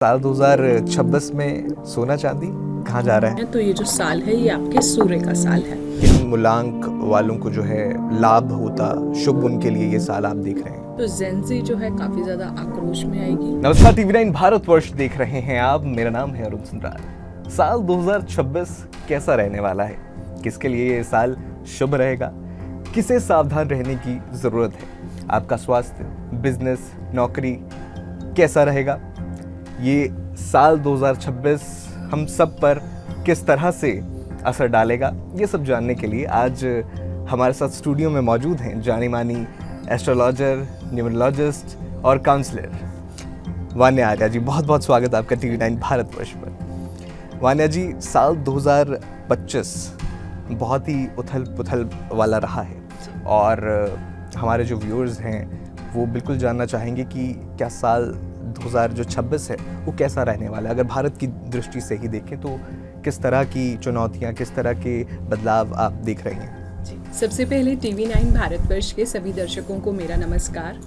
साल 2026 में सोना चांदी कहाँ जा रहा है? तो ये जो साल है ये आपके सूर्य का साल है। किन मूलांक वालों को जो है लाभ होता, शुभ उनके लिए ये साल आप देख रहे हैं? तो जेंजी जो है काफी ज्यादा आक्रोश में आएगी। नमस्कार, TV9 भारतवर्ष देख रहे हैं आप। मेरा नाम है अरुण सुंदराल। साल 2026 कैसा रहने वाला है? किसके लिए ये साल शुभ रहेगा? किसे सावधान रहने की जरूरत है? आपका स्वास्थ्य, बिजनेस, नौकरी कैसा रहेगा? ये साल 2026 हम सब पर किस तरह से असर डालेगा, ये सब जानने के लिए आज हमारे साथ स्टूडियो में मौजूद हैं जानी मानी एस्ट्रोलॉजर, न्यूमरोलॉजिस्ट और काउंसलर वान्या आर्या जी। बहुत बहुत स्वागत आपका TV9 भारतवर्ष पर। वान्या जी, साल 2025 बहुत ही उथल पुथल वाला रहा है और हमारे जो व्यूअर्स हैं वो बिल्कुल जानना चाहेंगे कि क्या साल 2026 है वो कैसा रहने वाला है। अगर भारत की दृष्टि से ही देखें तो किस तरह की चुनौतियां, किस तरह के बदलाव आप देख रहे हैं? सबसे पहले TV9 भारतवर्ष के सभी दर्शकों को मेरा नमस्कार।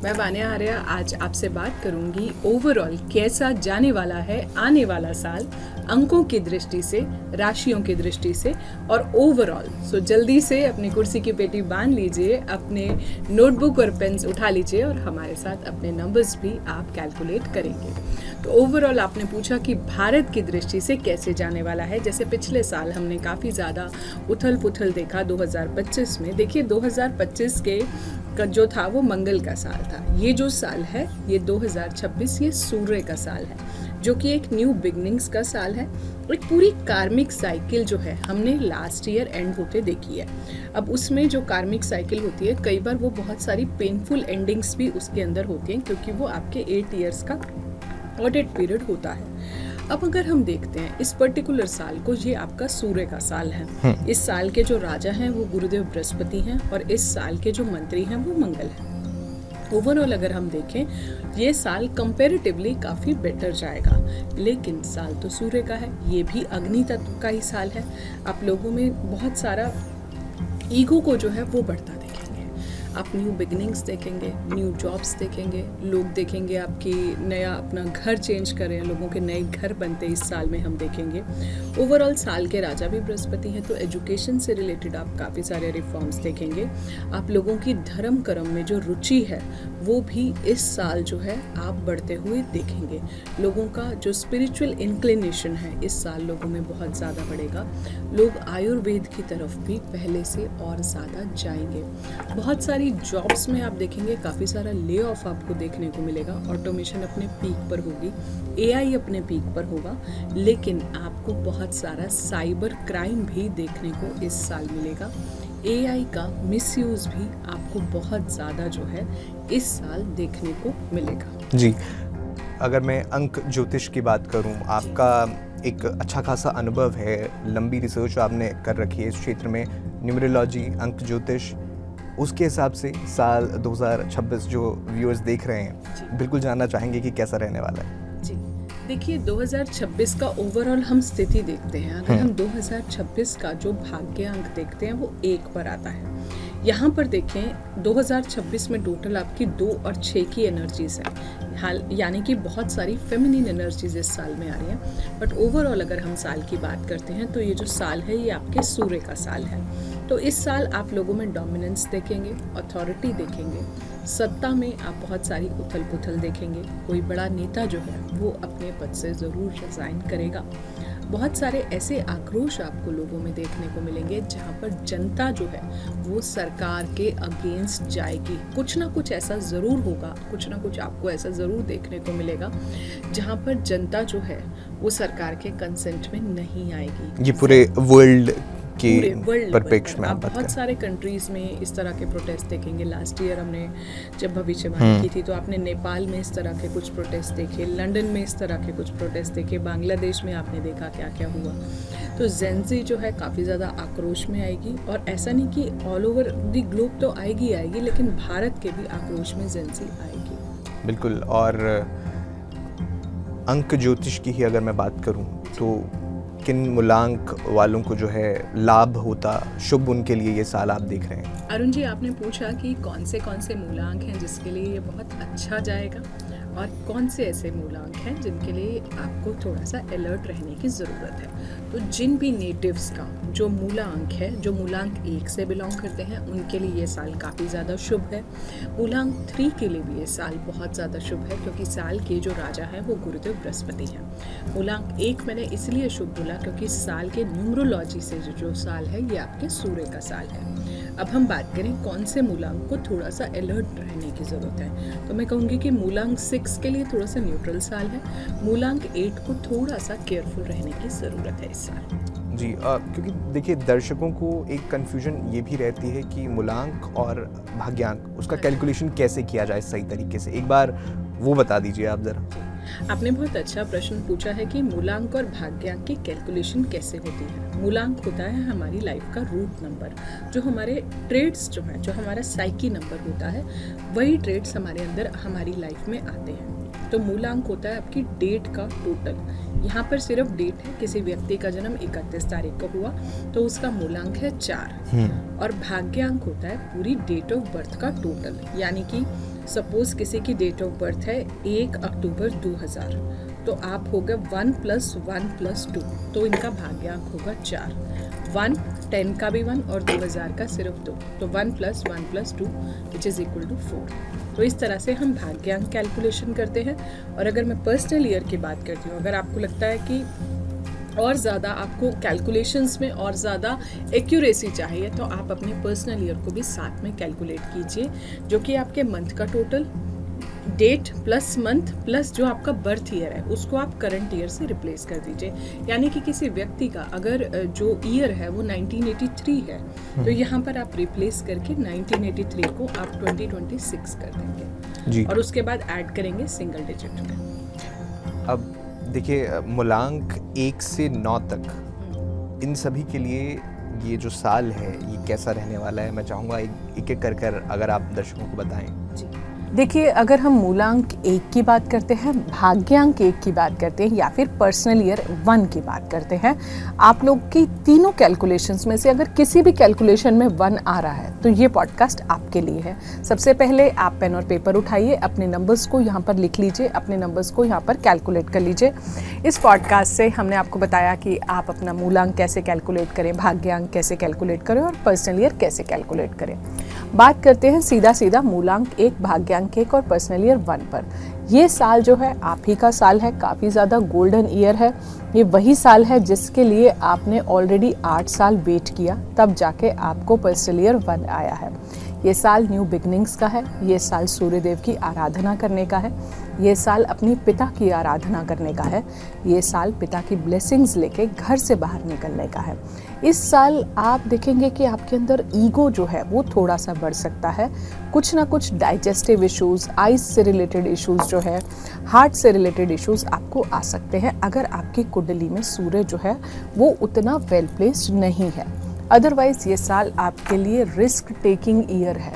मैं वान्या आर्या आज आपसे बात करूंगी ओवरऑल कैसा जाने वाला है आने वाला साल, अंकों की दृष्टि से, राशियों की दृष्टि से और ओवरऑल। सो जल्दी से अपनी कुर्सी की पेटी बांध लीजिए, अपने नोटबुक और पेन्स उठा लीजिए और हमारे साथ अपने नंबर्स भी आप कैलकुलेट करेंगे। तो ओवरऑल आपने पूछा कि भारत की दृष्टि से कैसे जाने वाला है। जैसे पिछले साल हमने काफ़ी ज़्यादा उथल पुथल देखा 2025 में। देखिए 2025 का जो था वो मंगल का साल था। ये जो साल है ये 2026 ये सूर्य का साल है, जो कि एक न्यू बिगनिंग्स का साल है। एक पूरी कार्मिक साइकिल जो है हमने लास्ट ईयर एंड होते देखी है। अब उसमें जो कार्मिक साइकिल होती है कई बार वो बहुत सारी पेनफुल एंडिंग्स भी उसके अंदर होती हैं, क्योंकि वो आपके 8 ईयर्स का ऑडिट पीरियड होता है। अब अगर हम देखते हैं इस पर्टिकुलर साल को, ये आपका सूर्य का साल है। इस साल के जो राजा हैं वो गुरुदेव बृहस्पति हैं और इस साल के जो मंत्री हैं वो मंगल हैं। ओवरऑल अगर हम देखें ये साल कंपैरेटिवली काफ़ी बेटर जाएगा, लेकिन साल तो सूर्य का है, ये भी अग्नि तत्व का ही साल है। आप लोगों में बहुत सारा ईगो को जो है वो बढ़ता देखेंगे। आप न्यू बिगिनिंग्स देखेंगे, न्यू जॉब्स देखेंगे, लोग देखेंगे आपकी नया अपना घर चेंज कर रहे हैं, लोगों के नए घर बनते इस साल में हम देखेंगे। ओवरऑल साल के राजा भी बृहस्पति हैं, तो एजुकेशन से रिलेटेड आप काफ़ी सारे रिफॉर्म्स देखेंगे। आप लोगों की धर्म कर्म में जो रुचि है वो भी इस साल जो है आप बढ़ते हुए देखेंगे। लोगों का जो स्पिरिचुअल इंक्लिनेशन है इस साल लोगों में बहुत ज़्यादा बढ़ेगा। लोग आयुर्वेद की तरफ भी पहले से और ज़्यादा जाएंगे। बहुत सारी जॉब्स में आप देखेंगे काफ़ी सारा ले ऑफ आपको देखने को मिलेगा। ऑटोमेशन अपने पीक पर होगी, AI अपने पीक पर होगा, लेकिन आपको बहुत सारा साइबर क्राइम भी देखने को इस साल मिलेगा। AI का मिसयूज़ भी आपको बहुत ज़्यादा जो है इस साल देखने को मिलेगा। जी, अगर मैं अंक ज्योतिष की बात करूं, आपका एक अच्छा खासा अनुभव है, लंबी रिसर्च आपने कर रखी है इस क्षेत्र में, न्यूमरोलॉजी, अंक ज्योतिष। उसके हिसाब से साल 2026 जो व्यूअर्स देख रहे हैं बिल्कुल जानना चाहेंगे कि कैसा रहने वाला है। जी देखिए 2026 का ओवरऑल हम स्थिति देखते हैं। अगर हम 2026 का जो भाग्य अंक देखते हैं वो 1 पर आता है। यहाँ पर देखें 2026 में टोटल आपकी 2 और 6 की एनर्जीज है, यानी कि बहुत सारी फेमिनिन एनर्जीज इस साल में आ रही हैं। बट ओवरऑल अगर हम साल की बात करते हैं तो ये जो साल है ये आपके सूर्य का साल है। तो इस साल आप लोगों में डोमिनेंस देखेंगे, अथॉरिटी देखेंगे, सत्ता में आप बहुत सारी उथल पुथल देखेंगे। कोई बड़ा नेता जो है वो अपने पद से ज़रूर रिजाइन करेगा। बहुत सारे ऐसे आक्रोश आपको लोगों में देखने को मिलेंगे जहाँ पर जनता जो है वो सरकार के अगेंस्ट जाएगी। कुछ ना कुछ ऐसा ज़रूर होगा, कुछ ना कुछ आपको ऐसा ज़रूर देखने को मिलेगा जहाँ पर जनता जो है वो सरकार के कंसेंट में नहीं आएगी। ये पूरे वर्ल्ड के परिप्रेक्ष्य में आप बहुत सारे कंट्रीज में इस तरह के प्रोटेस्ट देखेंगे। लास्ट ईयर हमने जब भविष्यवाणी की थी तो आपने नेपाल में इस तरह के कुछ प्रोटेस्ट देखे, लंदन में इस तरह के कुछ प्रोटेस्ट देखे, बांग्लादेश में आपने देखा क्या क्या हुआ। तो जेंजी जो है काफ़ी ज़्यादा आक्रोश में आएगी, और ऐसा नहीं कि ऑल ओवर द ग्लोब तो आएगी आएगी, लेकिन भारत के भी आक्रोश में जेंजी आएगी। बिल्कुल। और अंक ज्योतिष की ही अगर मैं बात करूं तो किन मूलांक वालों को जो है लाभ होता, शुभ उनके लिए ये साल आप देख रहे हैं? अरुण जी, आपने पूछा कि कौन से मूलांक हैं जिसके लिए ये बहुत अच्छा जाएगा और कौन से ऐसे मूलांक हैं जिनके लिए आपको थोड़ा सा अलर्ट रहने की ज़रूरत है। तो जिन भी नेटिव्स का जो मूलांक है, जो मूलांक 1 से बिलोंग करते हैं, उनके लिए ये साल काफ़ी ज़्यादा शुभ है। मूलांक 3 के लिए भी ये साल बहुत ज़्यादा शुभ है, क्योंकि साल के जो राजा हैं वो गुरुदेव बृहस्पति हैं। मूलांक 1 मैंने इसलिए शुभ बोला क्योंकि साल के न्यूमरोलॉजी से जो साल है ये आपके सूर्य का साल है। अब हम बात करें कौन से मूलांक को थोड़ा सा अलर्ट रहने की ज़रूरत है, तो मैं कहूँगी कि मूलांक 6 के लिए थोड़ा सा न्यूट्रल साल है। मूलांक 8 को थोड़ा सा केयरफुल रहने की ज़रूरत है इस साल। जी, क्योंकि देखिए दर्शकों को एक कन्फ्यूजन ये भी रहती है कि मूलांक और भाग्यांक उसका कैलकुलेशन कैसे किया जाए सही तरीके से, एक बार वो बता दीजिए आप ज़रा। आपने बहुत अच्छा प्रश्न पूछा है कि मूलांक और भाग्यांक की कैलकुलेशन कैसे होती है। मूलांक होता है हमारी लाइफ का रूट नंबर, जो हमारे ट्रेड्स जो हैं, जो हमारा साइकी नंबर होता है, वही ट्रेड्स हमारे अंदर हमारी लाइफ में आते हैं। तो मूलांक होता है आपकी डेट का टोटल। यहाँ पर सिर्फ डेट है, किसी व्यक्ति का जन्म 31 तारीख को हुआ तो उसका मूलांक है 4। और भाग्यांक होता है पूरी डेट ऑफ बर्थ का टोटल, यानी कि सपोज किसी की डेट ऑफ बर्थ है 1 अक्टूबर 2000, तो आप हो गए 1 + 1 + 2, तो इनका भाग्यांक होगा 4। 1 10 का भी 1 और 2000 का सिर्फ 2, तो 1 + 1 + 2 विच इज़ इक्वल टू 4। तो इस तरह से हम भाग्यांक कैलकुलेशन करते हैं। और अगर मैं पर्सनल ईयर की बात करती हूँ, अगर आपको लगता है कि और ज़्यादा आपको कैलकुलेशंस में और ज़्यादा एक्यूरेसी चाहिए, तो आप अपने पर्सनल ईयर को भी साथ में कैलकुलेट कीजिए, जो कि आपके मंथ का total, date plus month plus जो आपका बर्थ ईयर है उसको आप करंट ईयर से रिप्लेस कर दीजिए। यानी कि किसी व्यक्ति का अगर जो ईयर है वो 1983 है, तो यहाँ पर आप रिप्लेस करके 1983 को आप 2026 कर देंगे जी। और उसके बाद ऐड करेंगे सिंगल डिजिट में। अब देखिए मूलांक 1 से 9 तक इन सभी के लिए ये जो साल है ये कैसा रहने वाला है, मैं चाहूँगा एक एक कर अगर आप दर्शकों को बताएं। जी, देखिए, अगर हम मूलांक 1 की बात करते हैं, भाग्यांक 1 की बात करते हैं या फिर पर्सनल ईयर 1 की बात करते हैं, आप लोग की तीनों कैलकुलेशंस में से अगर किसी भी कैलकुलेशन में 1 आ रहा है तो ये पॉडकास्ट आपके लिए है। सबसे पहले आप पेन और पेपर उठाइए, अपने नंबर्स को यहाँ पर लिख लीजिए, अपने नंबर्स को यहाँ पर कैलकुलेट कर लीजिए। इस पॉडकास्ट से हमने आपको बताया कि आप अपना मूलांक कैसे कैलकुलेट करें, भाग्यांक कैसे कैलकुलेट करें और पर्सनल ईयर कैसे कैलकुलेट करें। बात करते हैं सीधा मूलांक 1, भाग्यांक 1 और पर्सनल ईयर 1 पर। ये साल जो है आप ही का साल है, काफ़ी ज़्यादा गोल्डन ईयर है। ये वही साल है जिसके लिए आपने ऑलरेडी 8 साल वेट किया, तब जाके आपको पर्सनल ईयर 1 आया है। ये साल न्यू बिगनिंग्स का है, ये साल सूर्यदेव की आराधना करने का है, ये साल अपनी पिता की आराधना करने का है, ये साल पिता की ब्लेसिंग्स लेके घर से बाहर निकलने का है। इस साल आप देखेंगे कि आपके अंदर ईगो जो है वो थोड़ा सा बढ़ सकता है। कुछ ना कुछ डाइजेस्टिव इश्यूज़, आइज से रिलेटेड इश्यूज़ जो है, हार्ट से रिलेटेड इश्यूज़ आपको आ सकते हैं अगर आपकी कुंडली में सूर्य जो है वो उतना वेल प्लेस्ड नहीं है। अदरवाइज़ ये साल आपके लिए रिस्क टेकिंग ईयर है।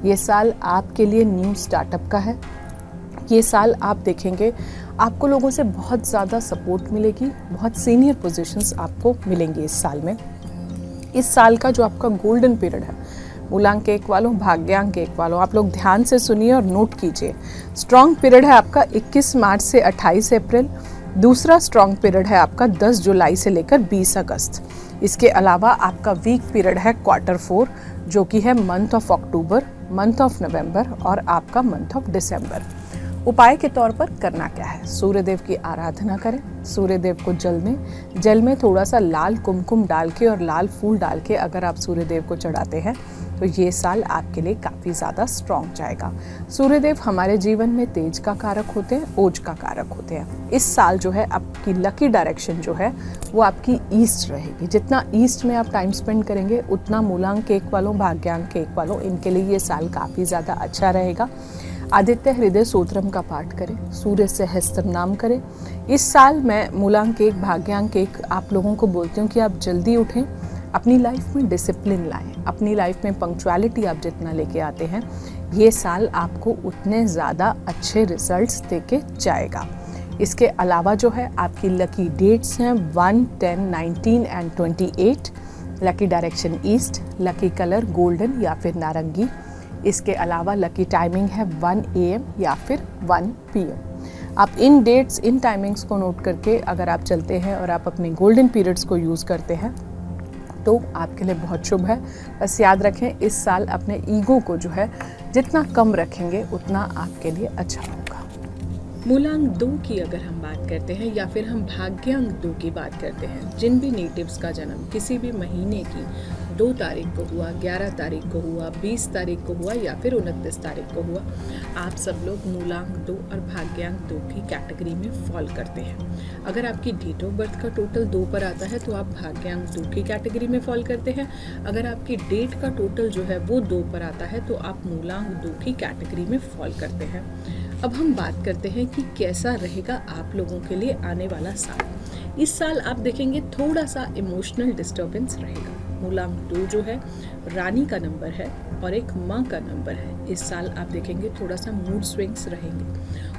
ये साल आपके लिए न्यू स्टार्टअप का है। ये साल आप देखेंगे आपको लोगों से बहुत ज़्यादा सपोर्ट मिलेगी, बहुत सीनियर पोजीशंस आपको मिलेंगी इस साल में। इस साल का जो आपका गोल्डन पीरियड है, मूलांक 1 वालों, भाग्यांक 1 वालों, आप लोग ध्यान से सुनिए और नोट कीजिए। स्ट्रॉन्ग पीरियड है आपका 21 मार्च से 28 अप्रैल। दूसरा स्ट्रॉन्ग पीरियड है आपका 10 जुलाई से लेकर 20 अगस्त। इसके अलावा आपका वीक पीरियड है क्वार्टर 4, जो कि है month of October, month of November और आपका मंथ ऑफ दिसंबर। उपाय के तौर पर करना क्या है? सूर्यदेव की आराधना करें। सूर्यदेव को जल में थोड़ा सा लाल कुमकुम डाल के और लाल फूल डाल के अगर आप सूर्यदेव को चढ़ाते हैं तो ये साल आपके लिए काफ़ी ज़्यादा स्ट्रॉन्ग जाएगा। सूर्यदेव हमारे जीवन में तेज का कारक होते हैं, ओज का कारक होते हैं। इस साल जो है आपकी लकी डायरेक्शन जो है वो आपकी ईस्ट रहेगी। जितना ईस्ट में आप टाइम स्पेंड करेंगे उतना मूलांक 1 वालों, भाग्यांक 1 वालों, इनके लिए ये साल काफ़ी ज़्यादा अच्छा रहेगा। आदित्य हृदय स्तोत्रम का पाठ करें, सूर्य सहस्त्र नाम करें। इस साल मैं मूलांक 1, भाग्यांक 1 आप लोगों को बोलती हूँ कि आप जल्दी उठें, अपनी लाइफ में डिसिप्लिन लाएं, अपनी लाइफ में पंक्चुअलिटी आप जितना लेके आते हैं ये साल आपको उतने ज़्यादा अच्छे रिजल्ट्स देके जाएगा। इसके अलावा जो है आपकी लकी डेट्स हैं 1, 10, 19 and 28। Lucky direction east, lucky colour golden या फिर नारंगी। इसके अलावा लकी टाइमिंग है 1 AM या फिर 1 PM। आप इन डेट्स, इन टाइमिंग्स को नोट करके अगर आप चलते हैं और आप अपने गोल्डन पीरियड्स को यूज़ करते हैं तो आपके लिए बहुत शुभ है। बस याद रखें, इस साल अपने ईगो को जो है जितना कम रखेंगे उतना आपके लिए अच्छा होगा। मूलांक 2 की अगर हम बात करते हैं या फिर हम भाग्यांक 2 की बात करते हैं, जिन भी नेटिव्स का जन्म किसी भी महीने की 2 तारीख को हुआ, 11 तारीख को हुआ, 20 तारीख को हुआ या फिर 29 तारीख को हुआ, आप सब लोग मूलांक 2 और भाग्यांक 2 की कैटेगरी में फॉल करते हैं। अगर आपकी डेट ऑफ बर्थ का टोटल 2 पर आता है तो आप भाग्यांक 2 की कैटेगरी में फॉल करते हैं। अगर आपकी डेट का टोटल जो है वो 2 पर आता है तो आप मूलांक 2 की कैटेगरी में फॉल करते हैं। अब हम बात करते हैं कि कैसा रहेगा आप लोगों के लिए आने वाला साल। इस साल आप देखेंगे थोड़ा सा इमोशनल डिस्टर्बेंस रहेगा। मूलांक 2 जो है रानी का नंबर है और एक माँ का नंबर है। इस साल आप देखेंगे थोड़ा सा मूड स्विंग्स रहेंगे।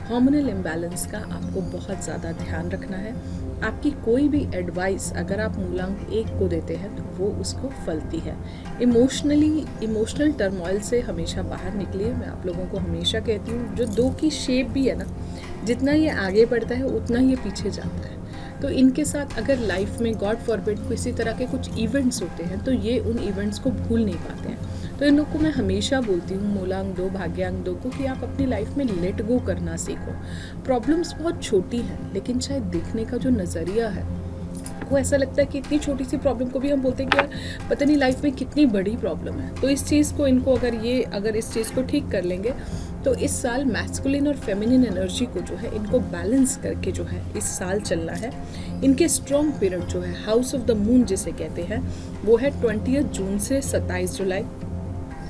हार्मोनल इम्बैलेंस का आपको बहुत ज़्यादा ध्यान रखना है। आपकी कोई भी एडवाइस अगर आप मूलांक 1 को देते हैं तो वो उसको फलती है। इमोशनल टर्मोइल से हमेशा बाहर निकलिए। मैं आप लोगों को हमेशा कहती हूँ, जो 2 की शेप भी है ना, जितना ये आगे बढ़ता है उतना ये पीछे जाता है। तो इनके साथ अगर लाइफ में गॉड फॉरबिड किसी तरह के कुछ इवेंट्स होते हैं तो ये उन इवेंट्स को भूल नहीं पाते हैं। तो इन लोग को मैं हमेशा बोलती हूँ, मूलांक 2, भाग्यांक 2 को, कि आप अपनी लाइफ में लेट गो करना सीखो। प्रॉब्लम्स बहुत छोटी हैं लेकिन शायद देखने का जो नज़रिया है वो ऐसा लगता है कि इतनी छोटी सी प्रॉब्लम को भी हम बोलते हैं कि यार पता नहीं लाइफ में कितनी बड़ी प्रॉब्लम है। तो इस चीज़ को इनको अगर इस चीज़ को ठीक कर लेंगे तो इस साल मैस्कुलिन और फेमिनिन एनर्जी को जो है इनको बैलेंस करके जो है इस साल चलना है। इनके स्ट्रॉन्ग पीरियड जो है हाउस ऑफ द मून जिसे कहते हैं वो है 20 जून से 27 जुलाई।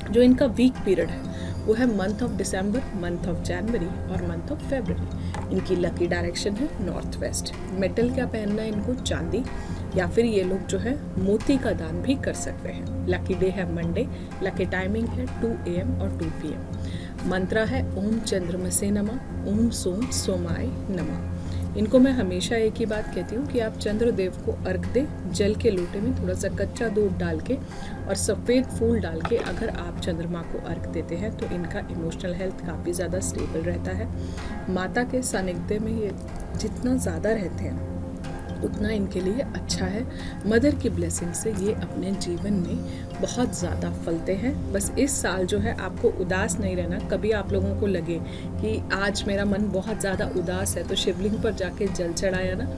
जो इनका वीक पीरियड है वो है month of December, month of January और मंथ ऑफ फरवरी। इनकी लकी डायरेक्शन है नॉर्थ वेस्ट। मेटल क्या पहनना है इनको? चांदी, या फिर ये लोग जो है मोती का दान भी कर सकते हैं। लकी डे है मंडे। लकी टाइमिंग है 2 AM और 2 PM। मंत्रा है ओम चंद्रमसे नमः, ओम सोम सोमाय नमः। इनको मैं हमेशा एक ही बात कहती हूँ कि आप चंद्रदेव को अर्घ दें। जल के लोटे में थोड़ा सा कच्चा दूध डाल के और सफ़ेद फूल डाल के अगर आप चंद्रमा को अर्घ देते हैं तो इनका इमोशनल हेल्थ काफ़ी ज़्यादा स्टेबल रहता है। माता के सानिध्य में ये जितना ज़्यादा रहते हैं उतना इनके लिए अच्छा है। मदर की ब्लेसिंग से ये अपने जीवन में बहुत ज़्यादा फलते हैं। बस इस साल जो है आपको उदास नहीं रहना। कभी आप लोगों को लगे कि आज मेरा मन बहुत ज़्यादा उदास है तो शिवलिंग पर जाके जल चढ़ाया ना,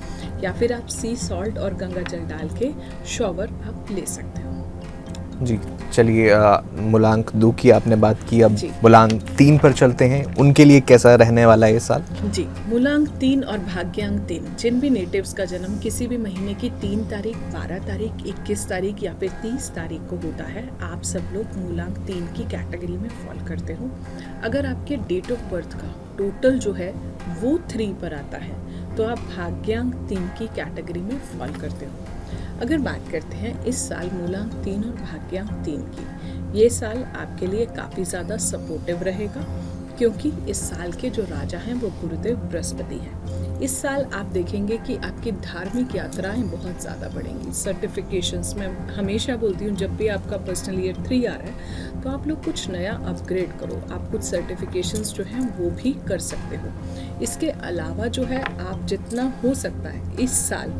या फिर आप सी सॉल्ट और गंगा जल डाल के शॉवर आप ले सकते हो। जी चलिए, मूलांक 2 की आपने बात की, अब जी। मूलांक 3 पर चलते हैं। उनके लिए कैसा रहने वाला है ये साल? जी, मूलांक 3 और भाग्यांक 3, जिन भी नेटिव्स का जन्म किसी भी महीने की 3 तारीख, 12 तारीख, 21 तारीख या फिर 30 तारीख को होता है, आप सब लोग मूलांक 3 की कैटेगरी में फॉल करते हो। अगर आपके डेट ऑफ बर्थ का टोटल जो है वो 3 पर आता है तो आप भाग्यांक 3 की कैटेगरी में फॉल करते हो। अगर बात करते हैं इस साल मूलांक 3 और भाग्यांक 3 की, ये साल आपके लिए काफ़ी ज़्यादा सपोर्टिव रहेगा क्योंकि इस साल के जो राजा हैं वो गुरुदेव बृहस्पति हैं। इस साल आप देखेंगे कि आपकी धार्मिक यात्राएं बहुत ज़्यादा बढ़ेंगी। सर्टिफिकेशंस में हमेशा बोलती हूँ, जब भी आपका पर्सनल ईयर 3 आ रहा है तो आप लोग कुछ नया अपग्रेड करो। आप कुछ सर्टिफिकेशंस जो हैं वो भी कर सकते हो। इसके अलावा जो है आप जितना हो सकता है इस साल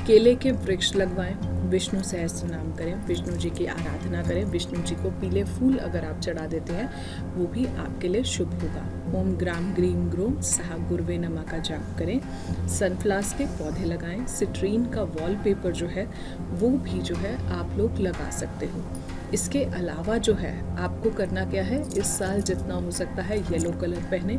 केले के वृक्ष लगवाएं, विष्णु सहस्त्र नाम करें, विष्णु जी की आराधना करें। विष्णु जी को पीले फूल अगर आप चढ़ा देते हैं वो भी आपके लिए शुभ होगा। ओम ग्राम ग्रीम ग्रोम सहा गुरुवे नमः का जाप करें। सनफ्लावर्स के पौधे लगाएं। सिट्रीन का वॉलपेपर जो है वो भी जो है आप लोग लगा सकते हो। इसके अलावा जो है आपको करना क्या है, इस साल जितना हो सकता है येलो कलर पहने,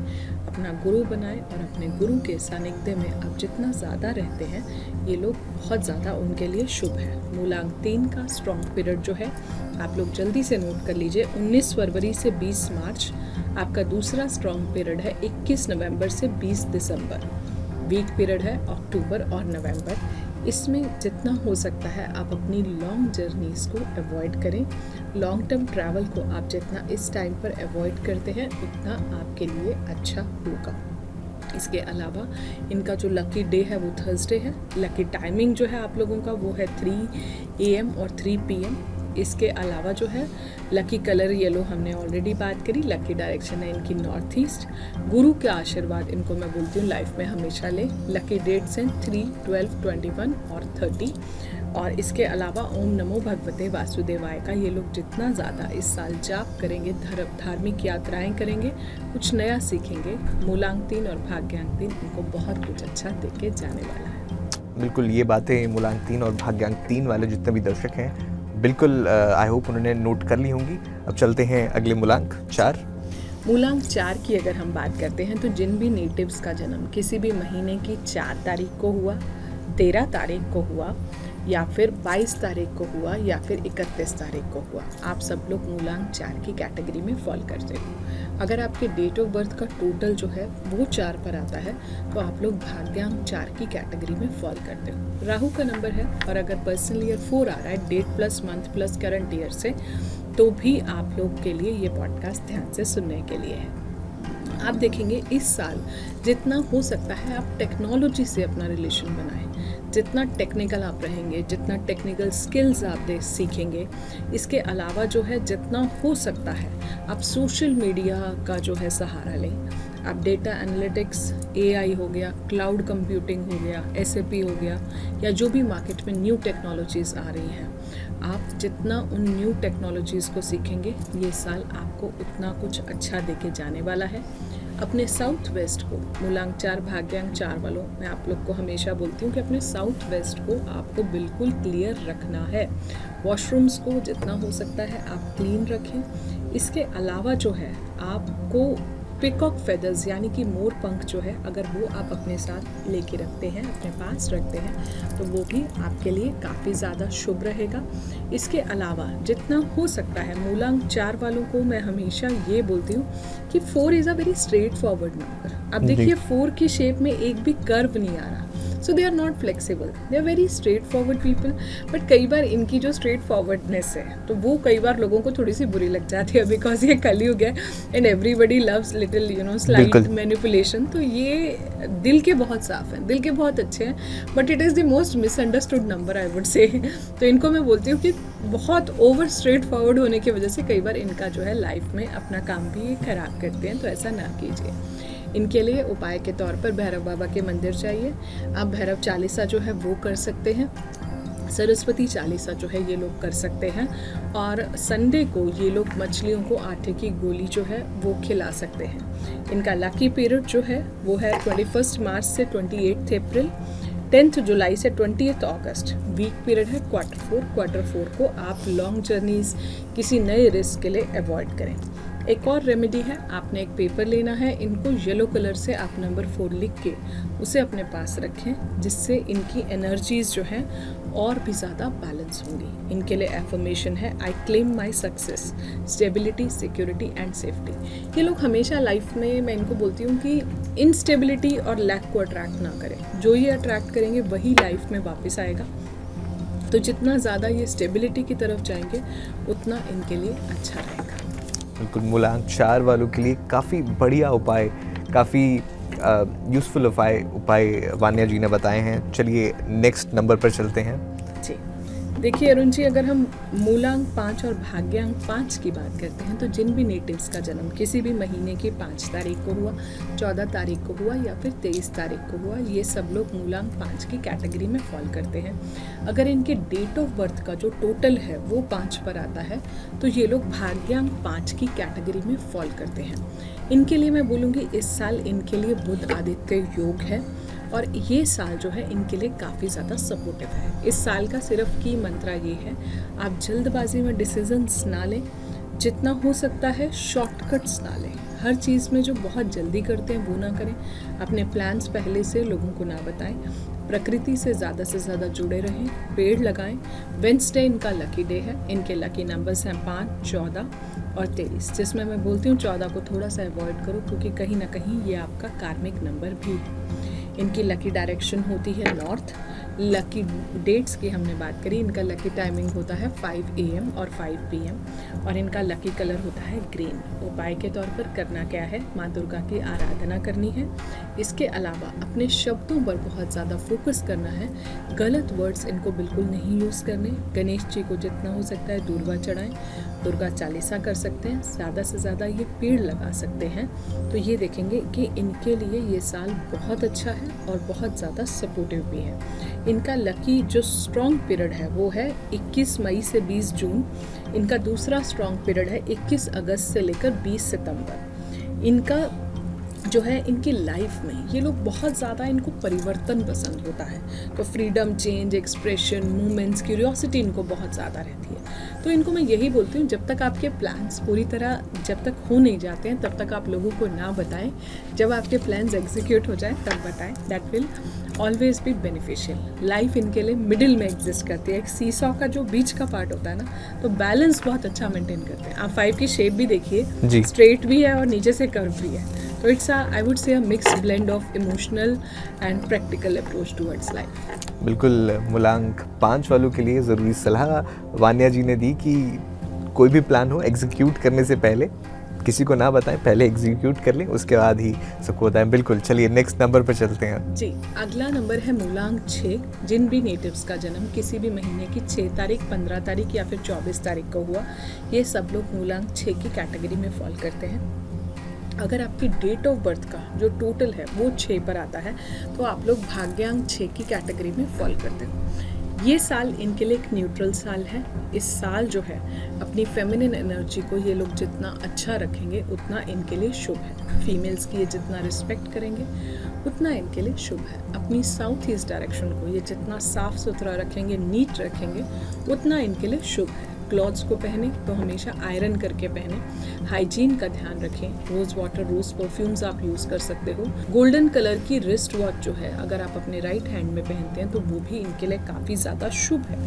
अपना गुरु बनाएं और अपने गुरु के सानिध्य में आप जितना ज़्यादा रहते हैं ये लोग बहुत ज़्यादा उनके लिए शुभ है। मूलांक 3 का स्ट्रॉन्ग पीरियड जो है आप लोग जल्दी से नोट कर लीजिए। 19 फरवरी से 20 मार्च आपका दूसरा स्ट्रॉन्ग पीरियड है। 21 नवंबर से 20 दिसंबर वीक पीरियड है। अक्टूबर और नवंबर, इसमें जितना हो सकता है आप अपनी लॉन्ग जर्नीज़ को अवॉइड करें। लॉन्ग टर्म ट्रैवल को आप जितना इस टाइम पर अवॉइड करते हैं उतना आपके लिए अच्छा होगा। इसके अलावा इनका जो लकी डे है वो थर्सडे है। लकी टाइमिंग जो है आप लोगों का वो है 3 AM और 3 PM। इसके अलावा जो है लकी कलर येलो हमने ऑलरेडी बात करी, लकी डायरेक्शन है इनकी नॉर्थ ईस्ट, गुरु के आशीर्वाद इनको मैं बोलती हूँ लाइफ में हमेशा ले, लकी डेट्स हैं 3, 12, 21 और 30। और इसके अलावा ओम नमो भगवते वासुदेवाय का ये लोग जितना ज़्यादा इस साल जाप करेंगे, धार्मिक यात्राएं करेंगे, कुछ नया सीखेंगे, मूलांक 3 और भाग्यांक 3 इनको बहुत कुछ अच्छा देके जाने वाला है। बिल्कुल ये बातें मूलांक 3 और भाग्यांक 3 वाले जितने भी दर्शक हैं बिल्कुल आई होप उन्होंने नोट कर ली होंगी। अब चलते हैं अगले मूलांक 4। मूलांक 4 की अगर हम बात करते हैं तो जिन भी नेटिव्स का जन्म किसी भी महीने की 4 तारीख को हुआ, 13 तारीख को हुआ या फिर 22 तारीख को हुआ या फिर 31 तारीख को हुआ, आप सब लोग मूलांक 4 की कैटेगरी में फॉल करते हो। अगर आपके डेट ऑफ बर्थ का टोटल जो है वो 4 पर आता है तो आप लोग भाग्यांक 4 की कैटेगरी में फॉल करते हो। राहु का नंबर है और अगर पर्सनल ईयर 4 आ रहा है date plus month plus current year से, तो भी आप लोग के लिए ये पॉडकास्ट ध्यान से सुनने के लिए है। आप देखेंगे इस साल जितना हो सकता है आप टेक्नोलॉजी से अपना रिलेशन बनाएं, जितना टेक्निकल आप रहेंगे, जितना टेक्निकल स्किल्स आप सीखेंगे। इसके अलावा जो है जितना हो सकता है आप सोशल मीडिया का जो है सहारा लें। आप डेटा एनालिटिक्स, AI हो गया, क्लाउड कंप्यूटिंग हो गया, SAP हो गया, या जो भी मार्केट में न्यू टेक्नोलॉजीज़ आ रही हैं, आप जितना उन न्यू टेक्नोलॉजीज़ को सीखेंगे ये साल आपको उतना कुछ अच्छा देके जाने वाला है। अपने साउथ वेस्ट को, मूलांक 4 भाग्यांक 4 वालों, मैं आप लोग को हमेशा बोलती हूँ कि अपने साउथ वेस्ट को आपको बिल्कुल क्लियर रखना है। वॉशरूम्स को जितना हो सकता है आप क्लीन रखें। इसके अलावा जो है आपको पिकॉक फेदर्स यानी कि मोर पंख जो है अगर वो आप अपने साथ लेके रखते हैं, अपने पास रखते हैं, तो वो भी आपके लिए काफ़ी ज़्यादा शुभ रहेगा। इसके अलावा जितना हो सकता है मूलांक 4 वालों को मैं हमेशा ये बोलती हूँ कि 4 is a very straight forward number. अब देखिए 4 की शेप में एक भी कर्व नहीं आ रहा, so they are not flexible, they are very straightforward people. But कई बार इनकी जो स्ट्रेट फॉरवर्डनेस है तो वो कई बार लोगों को थोड़ी सी बुरी लग जाती है, बिकॉज ये कलयुग है and everybody loves little slight manipulation. तो ये दिल के बहुत साफ हैं, दिल के बहुत अच्छे हैं, but it is the most misunderstood number I would say. तो इनको मैं बोलती हूँ कि बहुत ओवर स्ट्रेट फॉरवर्ड होने की वजह से कई बार इनका जो है लाइफ में अपना काम भी खराब करते हैं, तो ऐसा ना कीजिए। इनके लिए उपाय के तौर पर भैरव बाबा के मंदिर चाहिए। आप भैरव चालीसा जो है वो कर सकते हैं, सरस्वती चालीसा जो है ये लोग कर सकते हैं, और संडे को ये लोग मछलियों को आटे की गोली जो है वो खिला सकते हैं। इनका लकी पीरियड जो है वो है 21 मार्च से 28 अप्रैल, 10 जुलाई से 20 अगस्त। वीक पीरियड है क्वार्टर 4 को आप लॉन्ग जर्नीज, किसी नए रिस्क के लिए अवॉइड करें। एक और रेमेडी है, आपने एक पेपर लेना है, इनको येलो कलर से आप नंबर 4 लिख के उसे अपने पास रखें, जिससे इनकी एनर्जीज जो हैं और भी ज़्यादा बैलेंस होंगी। इनके लिए एफर्मेशन है, I claim my success, stability, security and safety. ये लोग हमेशा लाइफ में, मैं इनको बोलती हूँ कि इनस्टेबिलिटी और लैक को अट्रैक्ट ना करें, जो ये अट्रैक्ट करेंगे वही लाइफ में वापस आएगा। तो जितना ज़्यादा ये स्टेबिलिटी की तरफ जाएंगे उतना इनके लिए अच्छा रहेगा। बिल्कुल, मूलांक 4 वालों के लिए काफ़ी बढ़िया उपाय, काफ़ी यूज़फुल उपाय वान्या जी ने बताए हैं। चलिए नेक्स्ट नंबर पर चलते हैं। जी देखिए अरुण जी, अगर हम मूलांक 5 और भाग्यांक 5 की बात करते हैं तो जिन भी नेटिव्स का जन्म किसी भी महीने की 5 तारीख को हुआ, 14 तारीख को हुआ या फिर 23 तारीख को हुआ, ये सब लोग मूलांक 5 की कैटेगरी में फॉल करते हैं। अगर इनके डेट ऑफ बर्थ का जो टोटल है वो 5 पर आता है तो ये लोग भाग्यांक 5 की कैटेगरी में फॉल करते हैं। इनके लिए मैं बोलूँगी इस साल इनके लिए बुध आदित्य योग है और ये साल जो है इनके लिए काफ़ी ज़्यादा सपोर्टिव है। इस साल का सिर्फ की मंत्रा ये है, आप जल्दबाजी में डिसीजंस ना लें, जितना हो सकता है शॉर्टकट्स ना लें, हर चीज़ में जो बहुत जल्दी करते हैं वो ना करें, अपने प्लान्स पहले से लोगों को ना बताएं, प्रकृति से ज़्यादा जुड़े रहें, पेड़ लगाएं। वेंसडे इनका लकी डे है, इनके लकी नंबर्स हैं 5, 14 और 23, जिसमें मैं बोलती हूँ 14 को थोड़ा सा अवॉइड करो क्योंकि कहीं ना कहीं ये आपका कार्मिक नंबर भी है। इनकी लकी डायरेक्शन होती है नॉर्थ। लकी डेट्स की हमने बात करी, इनका लकी टाइमिंग होता है 5 AM और 5 PM और इनका लकी कलर होता है ग्रीन। उपाय के तौर पर करना क्या है, माँ दुर्गा की आराधना करनी है। इसके अलावा अपने शब्दों पर बहुत ज़्यादा फोकस करना है, गलत वर्ड्स इनको बिल्कुल नहीं यूज़ करने। गणेश जी को जितना हो सकता है दूर्वा चढ़ाएं, दुर्गा चालीसा कर सकते हैं, ज़्यादा से ज़्यादा ये पेड़ लगा सकते हैं। तो ये देखेंगे कि इनके लिए ये साल बहुत अच्छा है और बहुत ज़्यादा सपोर्टिव भी है। इनका लकी जो स्ट्रॉन्ग पीरियड है वो है 21 मई से 20 जून। इनका दूसरा स्ट्रॉन्ग पीरियड है 21 अगस्त से लेकर 20 सितंबर। इनका जो है इनकी लाइफ में ये लोग बहुत ज़्यादा, इनको परिवर्तन पसंद होता है, तो freedom, change, expression, movements, curiosity इनको बहुत ज़्यादा रहती है। तो इनको मैं यही बोलती हूँ, जब तक आपके प्लान्स पूरी तरह जब तक हो नहीं जाते हैं तब तक आप लोगों को ना बताएं। जब आपके प्लान्स एग्जीक्यूट हो जाए तब बताएं। That will always be beneficial. Life इनके लिए मिडिल में एग्जिस्ट करती है, एक सीसॉ का जो बीच का पार्ट होता है ना, तो बैलेंस बहुत अच्छा मेंटेन करते हैं। आप 5 की शेप भी देखिए, स्ट्रेट भी है और नीचे से कर्व भी है। तो it's I would say mix blend of emotional and practical approach towards life. बिल्कुल, मूलांक 5 वालों के लिए ज़रूरी सलाह वान्या जी ने दी कि कोई भी प्लान हो एग्जीक्यूट करने से पहले किसी को ना बताएं, पहले एग्जीक्यूट कर लें, उसके बाद ही सबको बताएं। बिल्कुल, चलिए नेक्स्ट नंबर पर चलते हैं जी। अगला नंबर है मूलांक 6। जिन भी नेटिव्स का जन्म किसी भी महीने की 6 तारीख, 15 तारीख या फिर 24 तारीख को हुआ, ये सब लोग मूलांक 6 की कैटेगरी में फॉल करते हैं। अगर आपकी डेट ऑफ बर्थ का जो टोटल है वो 6 पर आता है तो आप लोग भाग्यांक 6 की कैटेगरी में फॉल करते हो। ये साल इनके लिए एक न्यूट्रल साल है। इस साल जो है अपनी फेमिनिन एनर्जी को ये लोग जितना अच्छा रखेंगे उतना इनके लिए शुभ है। फीमेल्स की ये जितना रिस्पेक्ट करेंगे उतना इनके लिए शुभ है। अपनी साउथ ईस्ट डायरेक्शन को ये जितना साफ सुथरा रखेंगे, नीट रखेंगे, उतना इनके लिए शुभ है। क्लॉथ्स को पहने तो हमेशा आयरन करके पहने। हाइजीन का ध्यान रखें। रोज़ वाटर, रोज़ परफ्यूम्स आप यूज़ कर सकते हो। गोल्डन कलर की रिस्ट वॉच जो है अगर आप अपने राइट हैंड में पहनते हैं तो वो भी इनके लिए काफ़ी ज़्यादा शुभ है।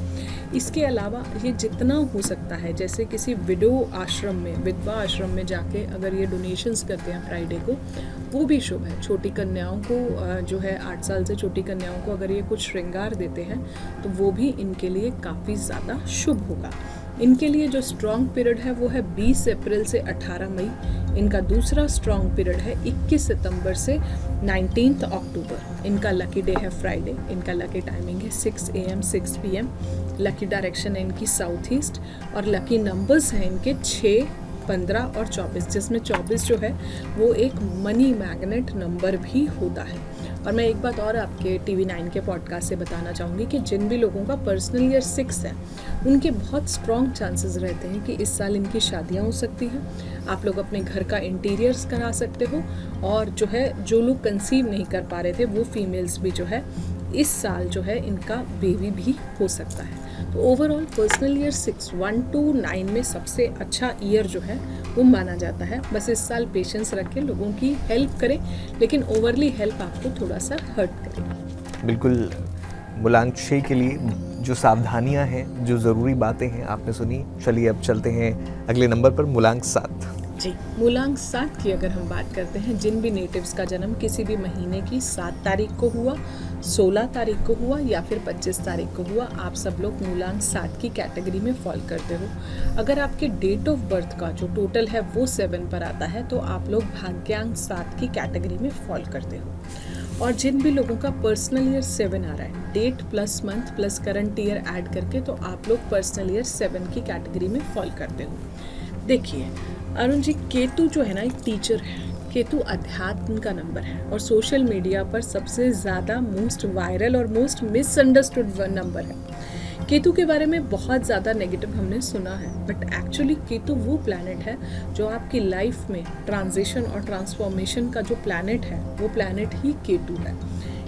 इसके अलावा ये जितना हो सकता है, जैसे किसी विडो आश्रम में, विधवा आश्रम में जाके अगर ये डोनेशंस करते हैं फ्राइडे को, वो भी शुभ है। छोटी कन्याओं को जो है 8 साल से छोटी कन्याओं को अगर ये कुछ श्रृंगार देते हैं तो वो भी इनके लिए काफ़ी ज़्यादा शुभ होगा। इनके लिए जो स्ट्रॉन्ग पीरियड है वो है 20 अप्रैल से 18 मई। इनका दूसरा स्ट्रॉन्ग पीरियड है 21 सितंबर से 19 अक्टूबर। इनका लकी डे है फ्राइडे। इनका लकी टाइमिंग है 6 AM 6 PM। लकी डायरेक्शन है इनकी साउथ ईस्ट और लकी नंबर्स हैं इनके 6, 15 और 24, जिसमें 24 जो है वो एक मनी मैग्नेट नंबर भी होता है। और मैं एक बात और आपके TV9 के पॉडकास्ट से बताना चाहूँगी कि जिन भी लोगों का पर्सनल ईयर 6 है उनके बहुत स्ट्रॉन्ग चांसेस रहते हैं कि इस साल इनकी शादियाँ हो सकती हैं। आप लोग अपने घर का इंटीरियर्स करा सकते हो और जो है जो लोग कंसीव नहीं कर पा रहे थे वो फीमेल्स भी जो है इस साल जो है इनका बेबी भी हो सकता है। तो ओवरऑल पर्सनल ईयर 6 1 to 9 में सबसे अच्छा ईयर जो है वो माना जाता है। बस इस साल पेशेंस रखें, लोगों की हेल्प करें, लेकिन ओवरली हेल्प आपको थोड़ा सा हर्ट करेगी। बिल्कुल, मूलांक 6 के लिए जो सावधानियां हैं, जो ज़रूरी बातें हैं आपने सुनी। चलिए अब चलते हैं अगले नंबर पर, मूलांक 7। जी, मूलांक 7 की अगर हम बात करते हैं, जिन भी नेटिव्स का जन्म किसी भी महीने की 7 तारीख को हुआ, 16 तारीख को हुआ या फिर 25 तारीख को हुआ, आप सब लोग मूलांक 7 की कैटेगरी में फॉल करते हो। अगर आपके डेट ऑफ बर्थ का जो टोटल है वो 7 पर आता है तो आप लोग भाग्यांक 7 की कैटेगरी में फॉल करते हो। और जिन भी लोगों का पर्सनल ईयर 7 आ रहा है, date plus month plus current year add करके, तो आप लोग पर्सनल ईयर 7 की कैटेगरी में फॉल करते हो। देखिए अरुण जी, केतु जो है ना एक टीचर है। केतु अध्यात्म का नंबर है और सोशल मीडिया पर सबसे ज़्यादा मोस्ट वायरल और मोस्ट मिसअंडरस्टूड नंबर है। केतु के बारे में बहुत ज़्यादा नेगेटिव हमने सुना है, बट एक्चुअली केतु वो प्लैनेट है जो आपकी लाइफ में ट्रांजिशन और ट्रांसफॉर्मेशन का जो प्लैनेट है वो प्लैनेट ही केतु है।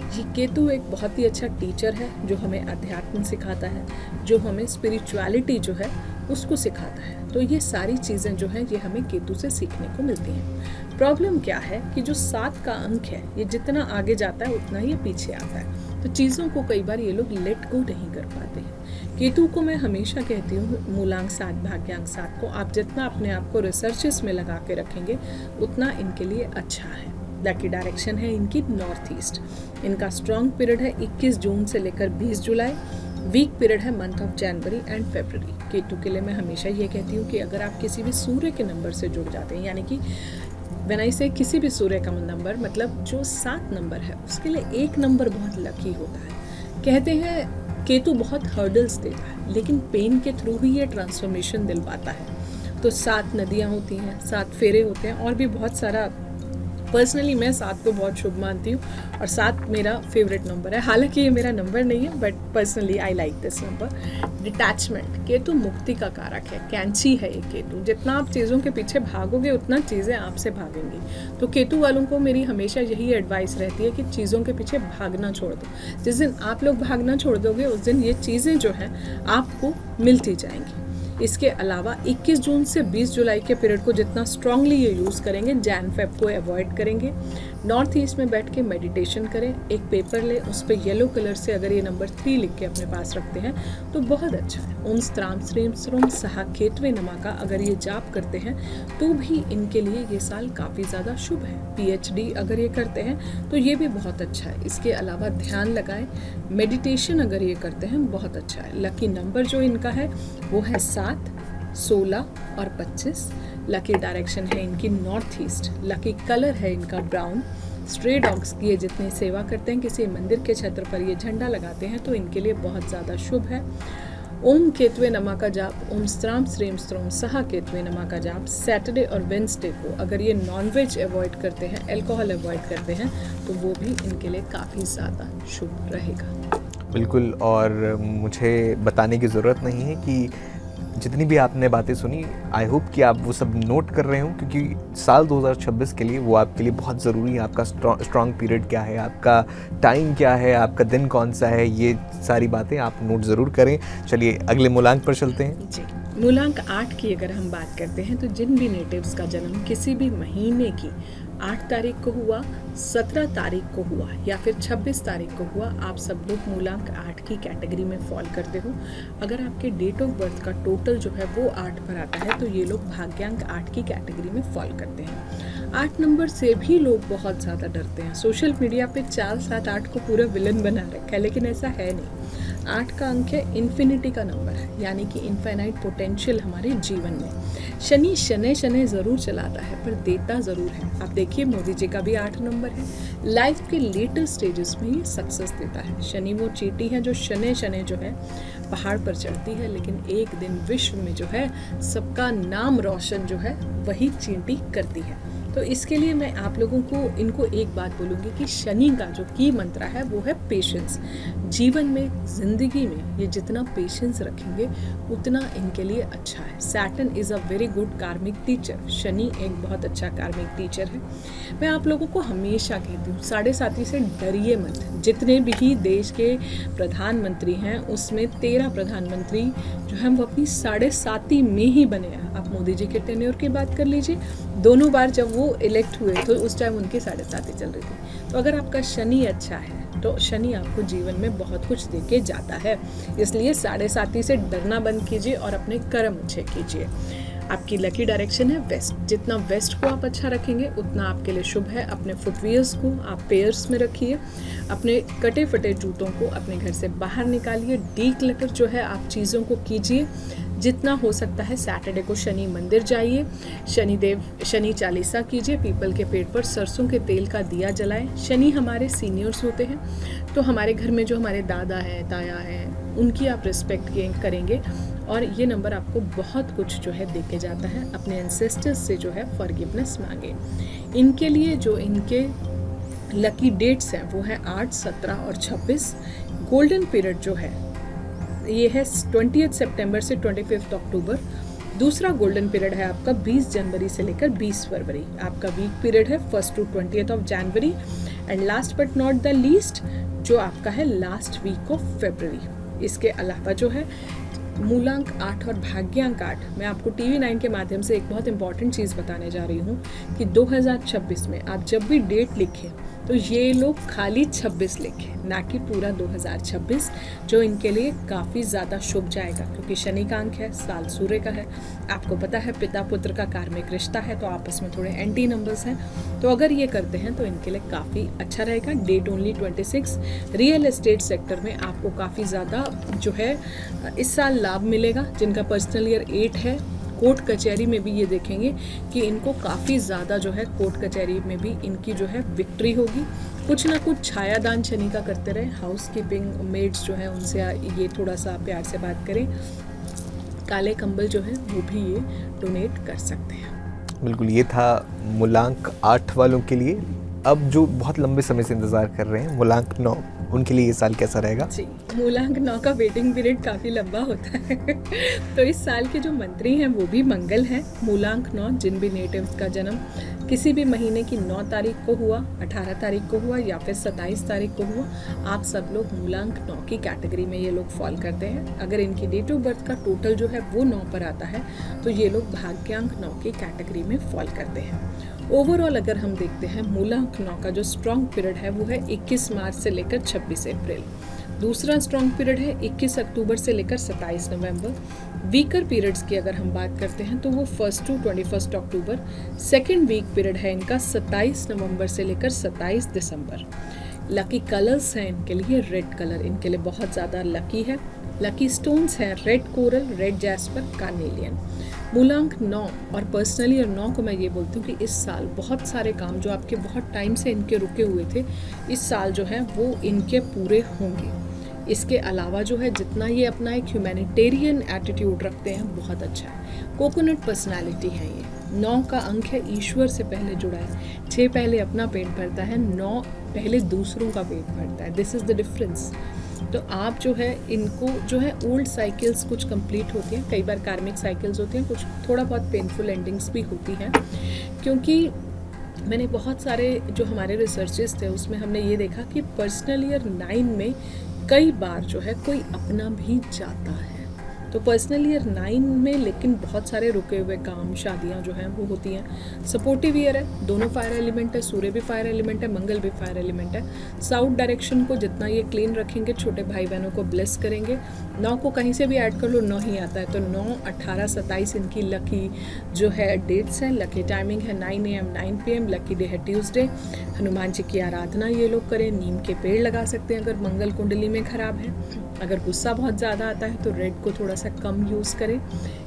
ये केतु एक बहुत ही अच्छा टीचर है जो हमें अध्यात्म सिखाता है, जो हमें स्पिरिचुअलिटी जो है उसको सिखाता है। तो ये सारी चीज़ें जो हैं ये हमें केतु से सीखने को मिलती हैं। प्रॉब्लम क्या है कि जो 7 का अंक है ये जितना आगे जाता है उतना ही पीछे आता है, तो चीज़ों को कई बार ये लोग लेट गो नहीं कर पाते हैं। केतु को मैं हमेशा कहती हूँ, मूलांक 7 भाग्यांक 7 को आप जितना अपने आप को रिसर्चेस में लगा के रखेंगे उतना इनके लिए अच्छा है। लकी डायरेक्शन है इनकी नॉर्थ ईस्ट। इनका स्ट्रॉन्ग पीरियड है 21 जून से लेकर 20 जुलाई। वीक पीरियड है मंथ ऑफ जनवरी एंड फरवरी। केतु के लिए मैं हमेशा ये कहती हूँ कि अगर आप किसी भी सूर्य के नंबर से जुड़ जाते हैं, यानी कि व्हेन आई से किसी भी सूर्य का नंबर, मतलब जो 7 नंबर है उसके लिए 1 नंबर बहुत लकी होता है। कहते हैं केतु बहुत हर्डल्स देता है, लेकिन पेन के थ्रू ही ये ट्रांसफॉर्मेशन दिलवाता है। तो 7 नदियाँ होती हैं, 7 फेरे होते हैं, और भी बहुत सारा। पर्सनली मैं 7 को बहुत शुभ मानती हूँ और 7 मेरा फेवरेट नंबर है। हालांकि ये मेरा नंबर नहीं है, but personally I like this number. Detachment, Ketu मुक्ति का कारक है, कैंची है ये केतु। जितना आप चीज़ों के पीछे भागोगे उतना चीज़ें आपसे भागेंगी। तो केतु वालों को मेरी हमेशा यही एडवाइस रहती है कि चीज़ों के पीछे भागना छोड़ दो। जिस दिन आप लोग भागना छोड़ दोगे उस दिन ये चीज़ें जो हैं आपको मिलती जाएंगी। इसके अलावा 21 जून से 20 जुलाई के पीरियड को जितना स्ट्रांगली ये यूज़ करेंगे, जैन फेब को अवॉइड करेंगे। नॉर्थ ईस्ट में बैठ के मेडिटेशन करें, एक पेपर लें, उस पर येलो कलर से अगर ये नंबर 3 लिख के अपने पास रखते हैं तो बहुत अच्छा है। ओम स्त्राम श्रीम स्रुम सहा केतवे नमा का अगर ये जाप करते हैं तो भी इनके लिए ये साल काफ़ी ज़्यादा शुभ है। PhD अगर ये करते हैं तो ये भी बहुत अच्छा है। इसके अलावा ध्यान लगाएं, मेडिटेशन अगर ये करते हैं बहुत अच्छा है। लकी नंबर जो इनका है वो है 7, 16 और 25। लकी डायरेक्शन है इनकी नॉर्थ ईस्ट। लकी कलर है इनका ब्राउन। स्ट्रे डॉग्स की ये जितनी सेवा करते हैं, किसी मंदिर के छत्र पर ये झंडा लगाते हैं तो इनके लिए बहुत ज़्यादा शुभ है। ओम केतवे नमा का जाप, ओम स्त्राम श्रीम स्त्रोम सहा केतवे नमा का जाप सैटरडे और वेंसडे को अगर ये नॉनवेज अवॉइड करते हैं, अल्कोहल अवॉइड करते हैं तो वो भी इनके लिए काफ़ी ज़्यादा शुभ रहेगा। बिल्कुल, और मुझे बताने की ज़रूरत नहीं है कि जितनी भी आपने बातें सुनी, आई होप कि आप वो सब नोट कर रहे हो, क्योंकि साल 2026 के लिए वो आपके लिए बहुत ज़रूरी है। आपका स्ट्रॉन्ग पीरियड क्या है, आपका टाइम क्या है, आपका दिन कौन सा है, ये सारी बातें आप नोट ज़रूर करें। चलिए अगले मूलांक पर चलते हैं। जी, मूलांक 8 की अगर हम बात करते हैं तो जिन भी नेटिव्स का जन्म किसी भी महीने की 8 तारीख को हुआ, 17 तारीख को हुआ या फिर 26 तारीख को हुआ, आप सब लोग मूलांक 8 की कैटेगरी में फॉल करते हो। अगर आपके डेट ऑफ बर्थ का टोटल जो है वो 8 पर आता है तो ये लोग भाग्यांक 8 की कैटेगरी में फॉल करते हैं। 8 नंबर से भी लोग बहुत ज़्यादा डरते हैं। सोशल मीडिया पे 4, 7, 8 को पूरा विलन बना रखा है, लेकिन ऐसा है नहीं। 8 का अंक है इन्फिनिटी का नंबर है, यानी कि इनफाइनाइट पोटेंशियल हमारे जीवन में। शनि शनै ज़रूर चलाता है पर देता ज़रूर है। आप देखिए मोदी जी का भी 8 नंबर है। लाइफ के लेटर स्टेजेस में ये सक्सेस देता है। शनि वो चींटी है जो शनै जो है पहाड़ पर चढ़ती है, लेकिन एक दिन विश्व में जो है सबका नाम रोशन जो है वही चींटी करती है। तो इसके लिए मैं आप लोगों को इनको एक बात बोलूँगी कि शनि का जो की मंत्र है वो है पेशेंस। जीवन में, जिंदगी में ये जितना पेशेंस रखेंगे उतना इनके लिए अच्छा है। Saturn is a very good कार्मिक टीचर। शनि एक बहुत अच्छा कार्मिक टीचर है। मैं आप लोगों को हमेशा कहती हूँ 7.5 से डरिए मत। जितने भी देश के प्रधानमंत्री हैं उसमें 13 प्रधानमंत्री जो हैं वो अपनी 7.5 में ही बने हैं। आप मोदी जी के टेन्योर की बात कर लीजिए, दोनों बार जब वो इलेक्ट हुए तो उस टाइम उनकी 7.5 चल रही थी। तो अगर आपका शनि अच्छा है तो शनि आपको जीवन में बहुत कुछ दे के जाता है। इसलिए 7.5 से डरना बंद कीजिए और अपने कर्म अच्छे कीजिए। आपकी लकी डायरेक्शन है वेस्ट। जितना वेस्ट को आप अच्छा रखेंगे उतना आपके लिए शुभ है। अपने फुटवियर्स को आप पेयर्स में रखिए। अपने कटे फटे जूतों को अपने घर से बाहर निकालिए। डी क्लटर जो है आप चीज़ों को कीजिए। जितना हो सकता है सैटरडे को शनि मंदिर जाइए, शनिदेव शनि चालीसा कीजिए, पीपल के पेड़ पर सरसों के तेल का दिया जलाएं। शनि हमारे सीनियर्स होते हैं, तो हमारे घर में जो हमारे दादा हैं, ताया हैं, उनकी आप रिस्पेक्ट करेंगे और ये नंबर आपको बहुत कुछ जो है दे के जाता है। अपने एंसेस्टर्स से जो है फॉरगिवनेस मांगे। इनके लिए जो इनके लकी डेट्स हैं वो है 8, 17 और 26। गोल्डन पीरियड जो है ये है 20 सितंबर से 25 अक्टूबर। दूसरा गोल्डन पीरियड है आपका 20 जनवरी से लेकर 20 फरवरी। आपका वीक पीरियड है 1 to 20 January. And last but not the least जो आपका है लास्ट वीक ऑफ फरवरी। इसके अलावा जो है मूलांक 8 और भाग्यांक 8, मैं आपको TV9 के माध्यम से एक बहुत इंपॉर्टेंट चीज़ बताने जा रही हूँ कि 2026 में आप जब भी डेट लिखें तो ये लोग खाली 26 लिखें, ना कि पूरा 2026, जो इनके लिए काफ़ी ज़्यादा शुभ जाएगा, क्योंकि शनि का अंक है, साल सूर्य का है। आपको पता है पिता पुत्र का कार्मिक रिश्ता है, तो आपस में थोड़े एंटी नंबर्स हैं। तो अगर ये करते हैं तो इनके लिए काफ़ी अच्छा रहेगा। Date only 26। Real estate sector में आपको काफ़ी ज़्यादा जो है इस साल लाभ मिलेगा। जिनका पर्सनल ईयर 8 है, कोर्ट कचहरी में भी ये देखेंगे कि इनको काफ़ी ज़्यादा जो है कोर्ट कचहरी में भी इनकी जो है विक्ट्री होगी। कुछ ना कुछ छायादान शनि का करते रहे। हाउस कीपिंग मेड्स जो है उनसे ये थोड़ा सा प्यार से बात करें। काले कंबल जो है वो भी ये डोनेट कर सकते हैं। बिल्कुल, ये था मूलांक 8 वालों के लिए। अब जो बहुत लंबे समय से इंतज़ार कर रहे हैं मूलांक 9, उनके लिए ये साल कैसा रहेगा? जी, मूलांक 9 का वेटिंग पीरियड काफ़ी लंबा होता है तो इस साल के जो मंत्री हैं वो भी मंगल हैं। मूलांक 9 जिन भी नेटिव्स का जन्म किसी भी महीने की 9 तारीख को हुआ, 18 तारीख को हुआ या फिर 27 तारीख को हुआ, आप सब लोग मूलांक 9 की कैटेगरी में ये लोग फॉल करते हैं। अगर इनकी डेट ऑफ बर्थ का टोटल जो है वो 9 पर आता है तो ये लोग भाग्यांक 9 की कैटेगरी में फॉल करते हैं। ओवरऑल अगर हम देखते हैं मूलांक 9 का जो स्ट्रॉन्ग पीरियड है वो है 21 मार्च से लेकर 26 अप्रैल। दूसरा स्ट्रॉन्ग पीरियड है 21 अक्टूबर से लेकर 27 नवंबर। वीकर पीरियड्स की अगर हम बात करते हैं तो वो 1 to 21 अक्टूबर। सेकेंड वीक पीरियड है इनका 27 नवंबर से लेकर 27 दिसंबर। लकी कलर्स हैं इनके लिए रेड कलर, इनके लिए बहुत ज़्यादा लकी है। लकी स्टोन्स हैं red coral, red jasper, carnelian. मूलांक 9 और पर्सनली 9 को मैं ये बोलती हूँ कि इस साल बहुत सारे काम जो आपके बहुत टाइम से इनके रुके हुए थे, इस साल जो है वो इनके पूरे होंगे। इसके अलावा जो है जितना ये अपना एक ह्यूमैनिटेरियन एटीट्यूड रखते हैं बहुत अच्छा है। कोकोनट पर्सनालिटी है ये। 9 का अंक है ईश्वर से पहले जुड़ा है। 6 पहले अपना पेट भरता है, 9 पहले दूसरों का पेट भरता है। This is the difference. तो आप जो है इनको जो है ओल्ड साइकिल्स कुछ कंप्लीट होती हैं, कई बार कार्मिक साइकिल्स होती हैं, कुछ थोड़ा बहुत पेनफुल एंडिंग्स भी होती हैं। क्योंकि मैंने बहुत सारे जो हमारे रिसर्चेस थे उसमें हमने ये देखा कि पर्सनल ईयर 9 में कई बार जो है कोई अपना भी जाता है। तो पर्सनल ईयर 9 में लेकिन बहुत सारे रुके हुए काम, शादियां जो हैं वो होती हैं। सपोर्टिव ईयर है, दोनों फायर एलिमेंट है, सूर्य भी फायर एलिमेंट है, मंगल भी फायर एलिमेंट है। साउथ डायरेक्शन को जितना ये क्लीन रखेंगे, छोटे भाई बहनों को ब्लेस करेंगे। 9 को कहीं से भी ऐड कर लो, 9 ही आता है। तो 9, 18, 27 इनकी लकी जो है डेट्स हैं। लकी टाइमिंग है 9 AM 9 PM। लकी डे है ट्यूसडे। हनुमान जी की आराधना ये लोग करें। नीम के पेड़ लगा सकते हैं अगर मंगल कुंडली में खराब है। अगर गुस्सा बहुत ज़्यादा आता है तो रेड को थोड़ा सा कम यूज़ करें।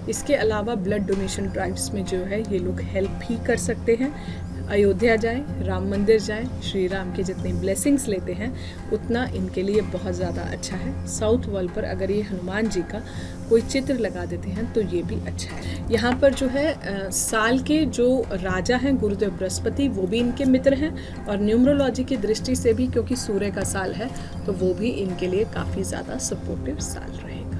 इसके अलावा ब्लड डोनेशन ड्राइव्स में जो है ये लोग हेल्प भी कर सकते हैं। अयोध्या जाएं, राम मंदिर जाएं, श्री राम के जितनी ब्लेसिंग्स लेते हैं उतना इनके लिए बहुत ज़्यादा अच्छा है। साउथ वॉल पर अगर ये हनुमान जी का कोई चित्र लगा देते हैं तो ये भी अच्छा है। यहाँ पर जो है साल के जो राजा हैं गुरुदेव बृहस्पति, वो भी इनके मित्र हैं। और न्यूमरोलॉजी की दृष्टि से भी क्योंकि सूर्य का साल है तो वो भी इनके लिए काफ़ी ज़्यादा सपोर्टिव साल रहेगा।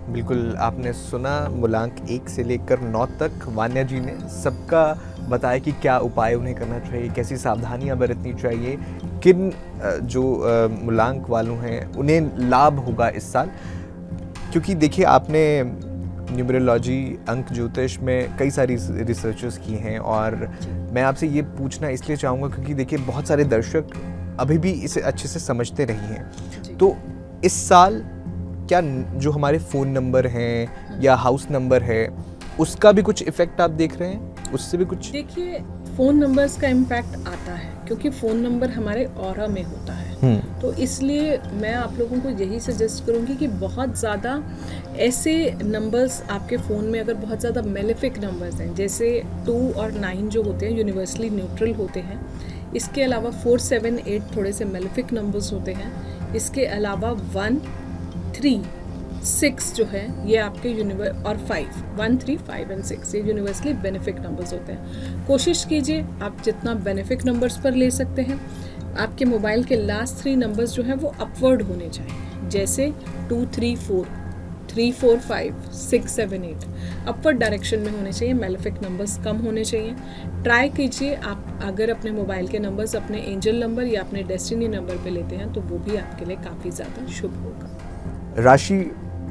बिल्कुल, आपने सुना मूलांक 1 से लेकर 9 तक वान्या जी ने सबका बताया कि क्या उपाय उन्हें करना चाहिए, कैसी सावधानियां बरतनी चाहिए, किन जो मूलांक वालों हैं उन्हें लाभ होगा इस साल। क्योंकि देखिए आपने न्यूमरोलॉजी, अंक ज्योतिष में कई सारी रिसर्चेस की हैं और मैं आपसे ये पूछना इसलिए चाहूँगा क्योंकि देखिए बहुत सारे दर्शक अभी भी इसे अच्छे से समझते नहीं हैं। तो इस साल क्या जो हमारे फ़ोन नंबर हैं या हाउस नंबर है उसका भी कुछ इफ़ेक्ट आप देख रहे हैं? उससे भी कुछ देखिए, फ़ोन नंबर्स का इम्पैक्ट आता है क्योंकि फ़ोन नंबर हमारे ऑरा में होता है। तो इसलिए मैं आप लोगों को यही सजेस्ट करूँगी कि बहुत ज़्यादा ऐसे नंबर्स आपके फ़ोन में अगर बहुत ज़्यादा मेलेफिक नंबर्स हैं, जैसे 2 और 9 जो होते हैं यूनिवर्सली न्यूट्रल होते हैं। इसके अलावा 4, 7, 8 थोड़े से मेलेफिक नंबर्स होते हैं। इसके अलावा 1, 3, 6 जो है ये आपके और 5, 1, 3, 5 और 6 ये यूनिवर्सली बेनिफिक नंबर्स होते हैं। कोशिश कीजिए आप जितना बेनिफिक नंबर्स पर ले सकते हैं। आपके मोबाइल के लास्ट 3 नंबर्स जो हैं वो अपवर्ड होने चाहिए, जैसे 2, 3, 4, 3, 4, 5, 6, 7, 8 अपवर्ड डायरेक्शन में होने चाहिए। मेलेफिक नंबर्स कम होने चाहिए। ट्राई कीजिए आप अगर अपने मोबाइल के नंबर्स अपने एंजल नंबर या अपने डेस्टिनी नंबर पे लेते हैं तो वो भी आपके लिए काफ़ी ज़्यादा शुभ होगा। राशि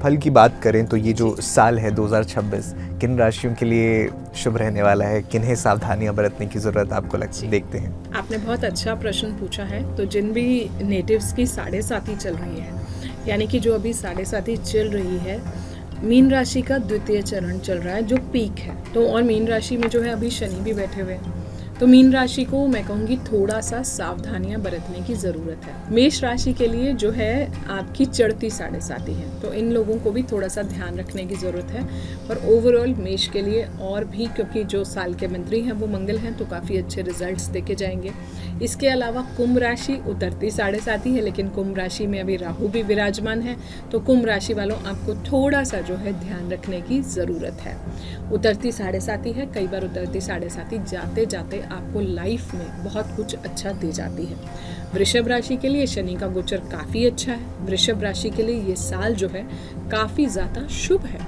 फल की बात करें तो ये जो साल है 2026 किन राशियों के लिए शुभ रहने वाला है, किन्हें सावधानियां बरतने की ज़रूरत आपको लगती देखते हैं? आप आपने बहुत अच्छा प्रश्न पूछा है। तो जिन भी नेटिव्स की 7.5 चल रही है, यानी कि जो अभी 7.5 चल रही है, मीन राशि का द्वितीय चरण चल रहा है जो पीक है। तो और मीन राशि में जो है अभी शनि भी बैठे हुए हैं, तो मीन राशि को मैं कहूँगी थोड़ा सा सावधानियां बरतने की ज़रूरत है। मेष राशि के लिए जो है आपकी चढ़ती 7.5 है, तो इन लोगों को भी थोड़ा सा ध्यान रखने की ज़रूरत है। पर ओवरऑल मेष के लिए और भी, क्योंकि जो साल के मंत्री हैं वो मंगल हैं, तो काफ़ी अच्छे रिजल्ट्स देके जाएंगे। इसके अलावा कुंभ राशि उतरती 7.5 है, लेकिन कुंभ राशि में अभी राहु भी विराजमान है, तो कुंभ राशि वालों आपको थोड़ा सा जो है ध्यान रखने की ज़रूरत है। उतरती 7.5 है, कई बार उतरती 7.5 जाते जाते आपको लाइफ में बहुत कुछ अच्छा दे जाती है। वृषभ राशि के लिए शनि का गोचर काफ़ी अच्छा है। वृषभ राशि के लिए ये साल जो है काफ़ी ज़्यादा शुभ है।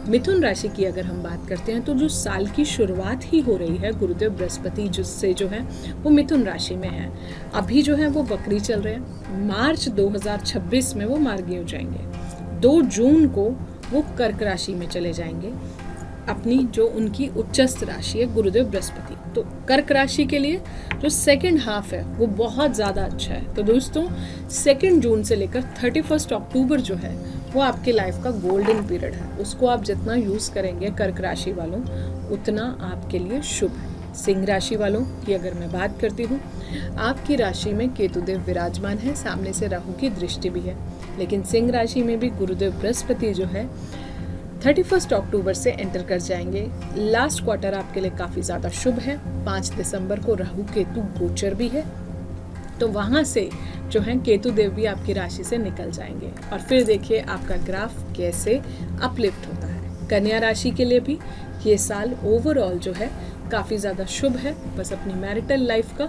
मिथुन राशि की अगर हम बात करते हैं, तो जो साल की शुरुआत ही हो रही है, गुरुदेव बृहस्पति जिससे जो है वो मिथुन राशि में है। अभी जो है वो वक्री चल रहे हैं। मार्च 2026 में वो मार्गी हो जाएंगे। 2 जून को वो कर्क राशि में चले जाएंगे, अपनी जो उनकी उच्चस्थ राशि है गुरुदेव बृहस्पति। तो कर्क राशि के लिए जो सेकंड हाफ है वो बहुत ज़्यादा अच्छा है। तो दोस्तों 2 जून से लेकर 31 अक्टूबर जो है वो आपके लाइफ का गोल्डन पीरियड है। उसको आप जितना यूज़ करेंगे कर्क राशि वालों, उतना आपके लिए शुभ है। सिंह राशि वालों की अगर मैं बात करती हूँ, आपकी राशि में केतुदेव विराजमान है, सामने से राहु की दृष्टि भी है। लेकिन सिंह राशि में भी गुरुदेव बृहस्पति जो है 31 अक्टूबर से एंटर कर जाएंगे। लास्ट क्वार्टर आपके लिए काफ़ी ज़्यादा शुभ है। 5 दिसंबर को राहु केतु गोचर भी है, तो वहाँ से जो है केतु देव भी आपकी राशि से निकल जाएंगे। और फिर देखिए आपका ग्राफ कैसे अपलिफ्ट होता है। कन्या राशि के लिए भी ये साल ओवरऑल जो है काफ़ी ज़्यादा शुभ है। बस अपनी मैरिटल लाइफ का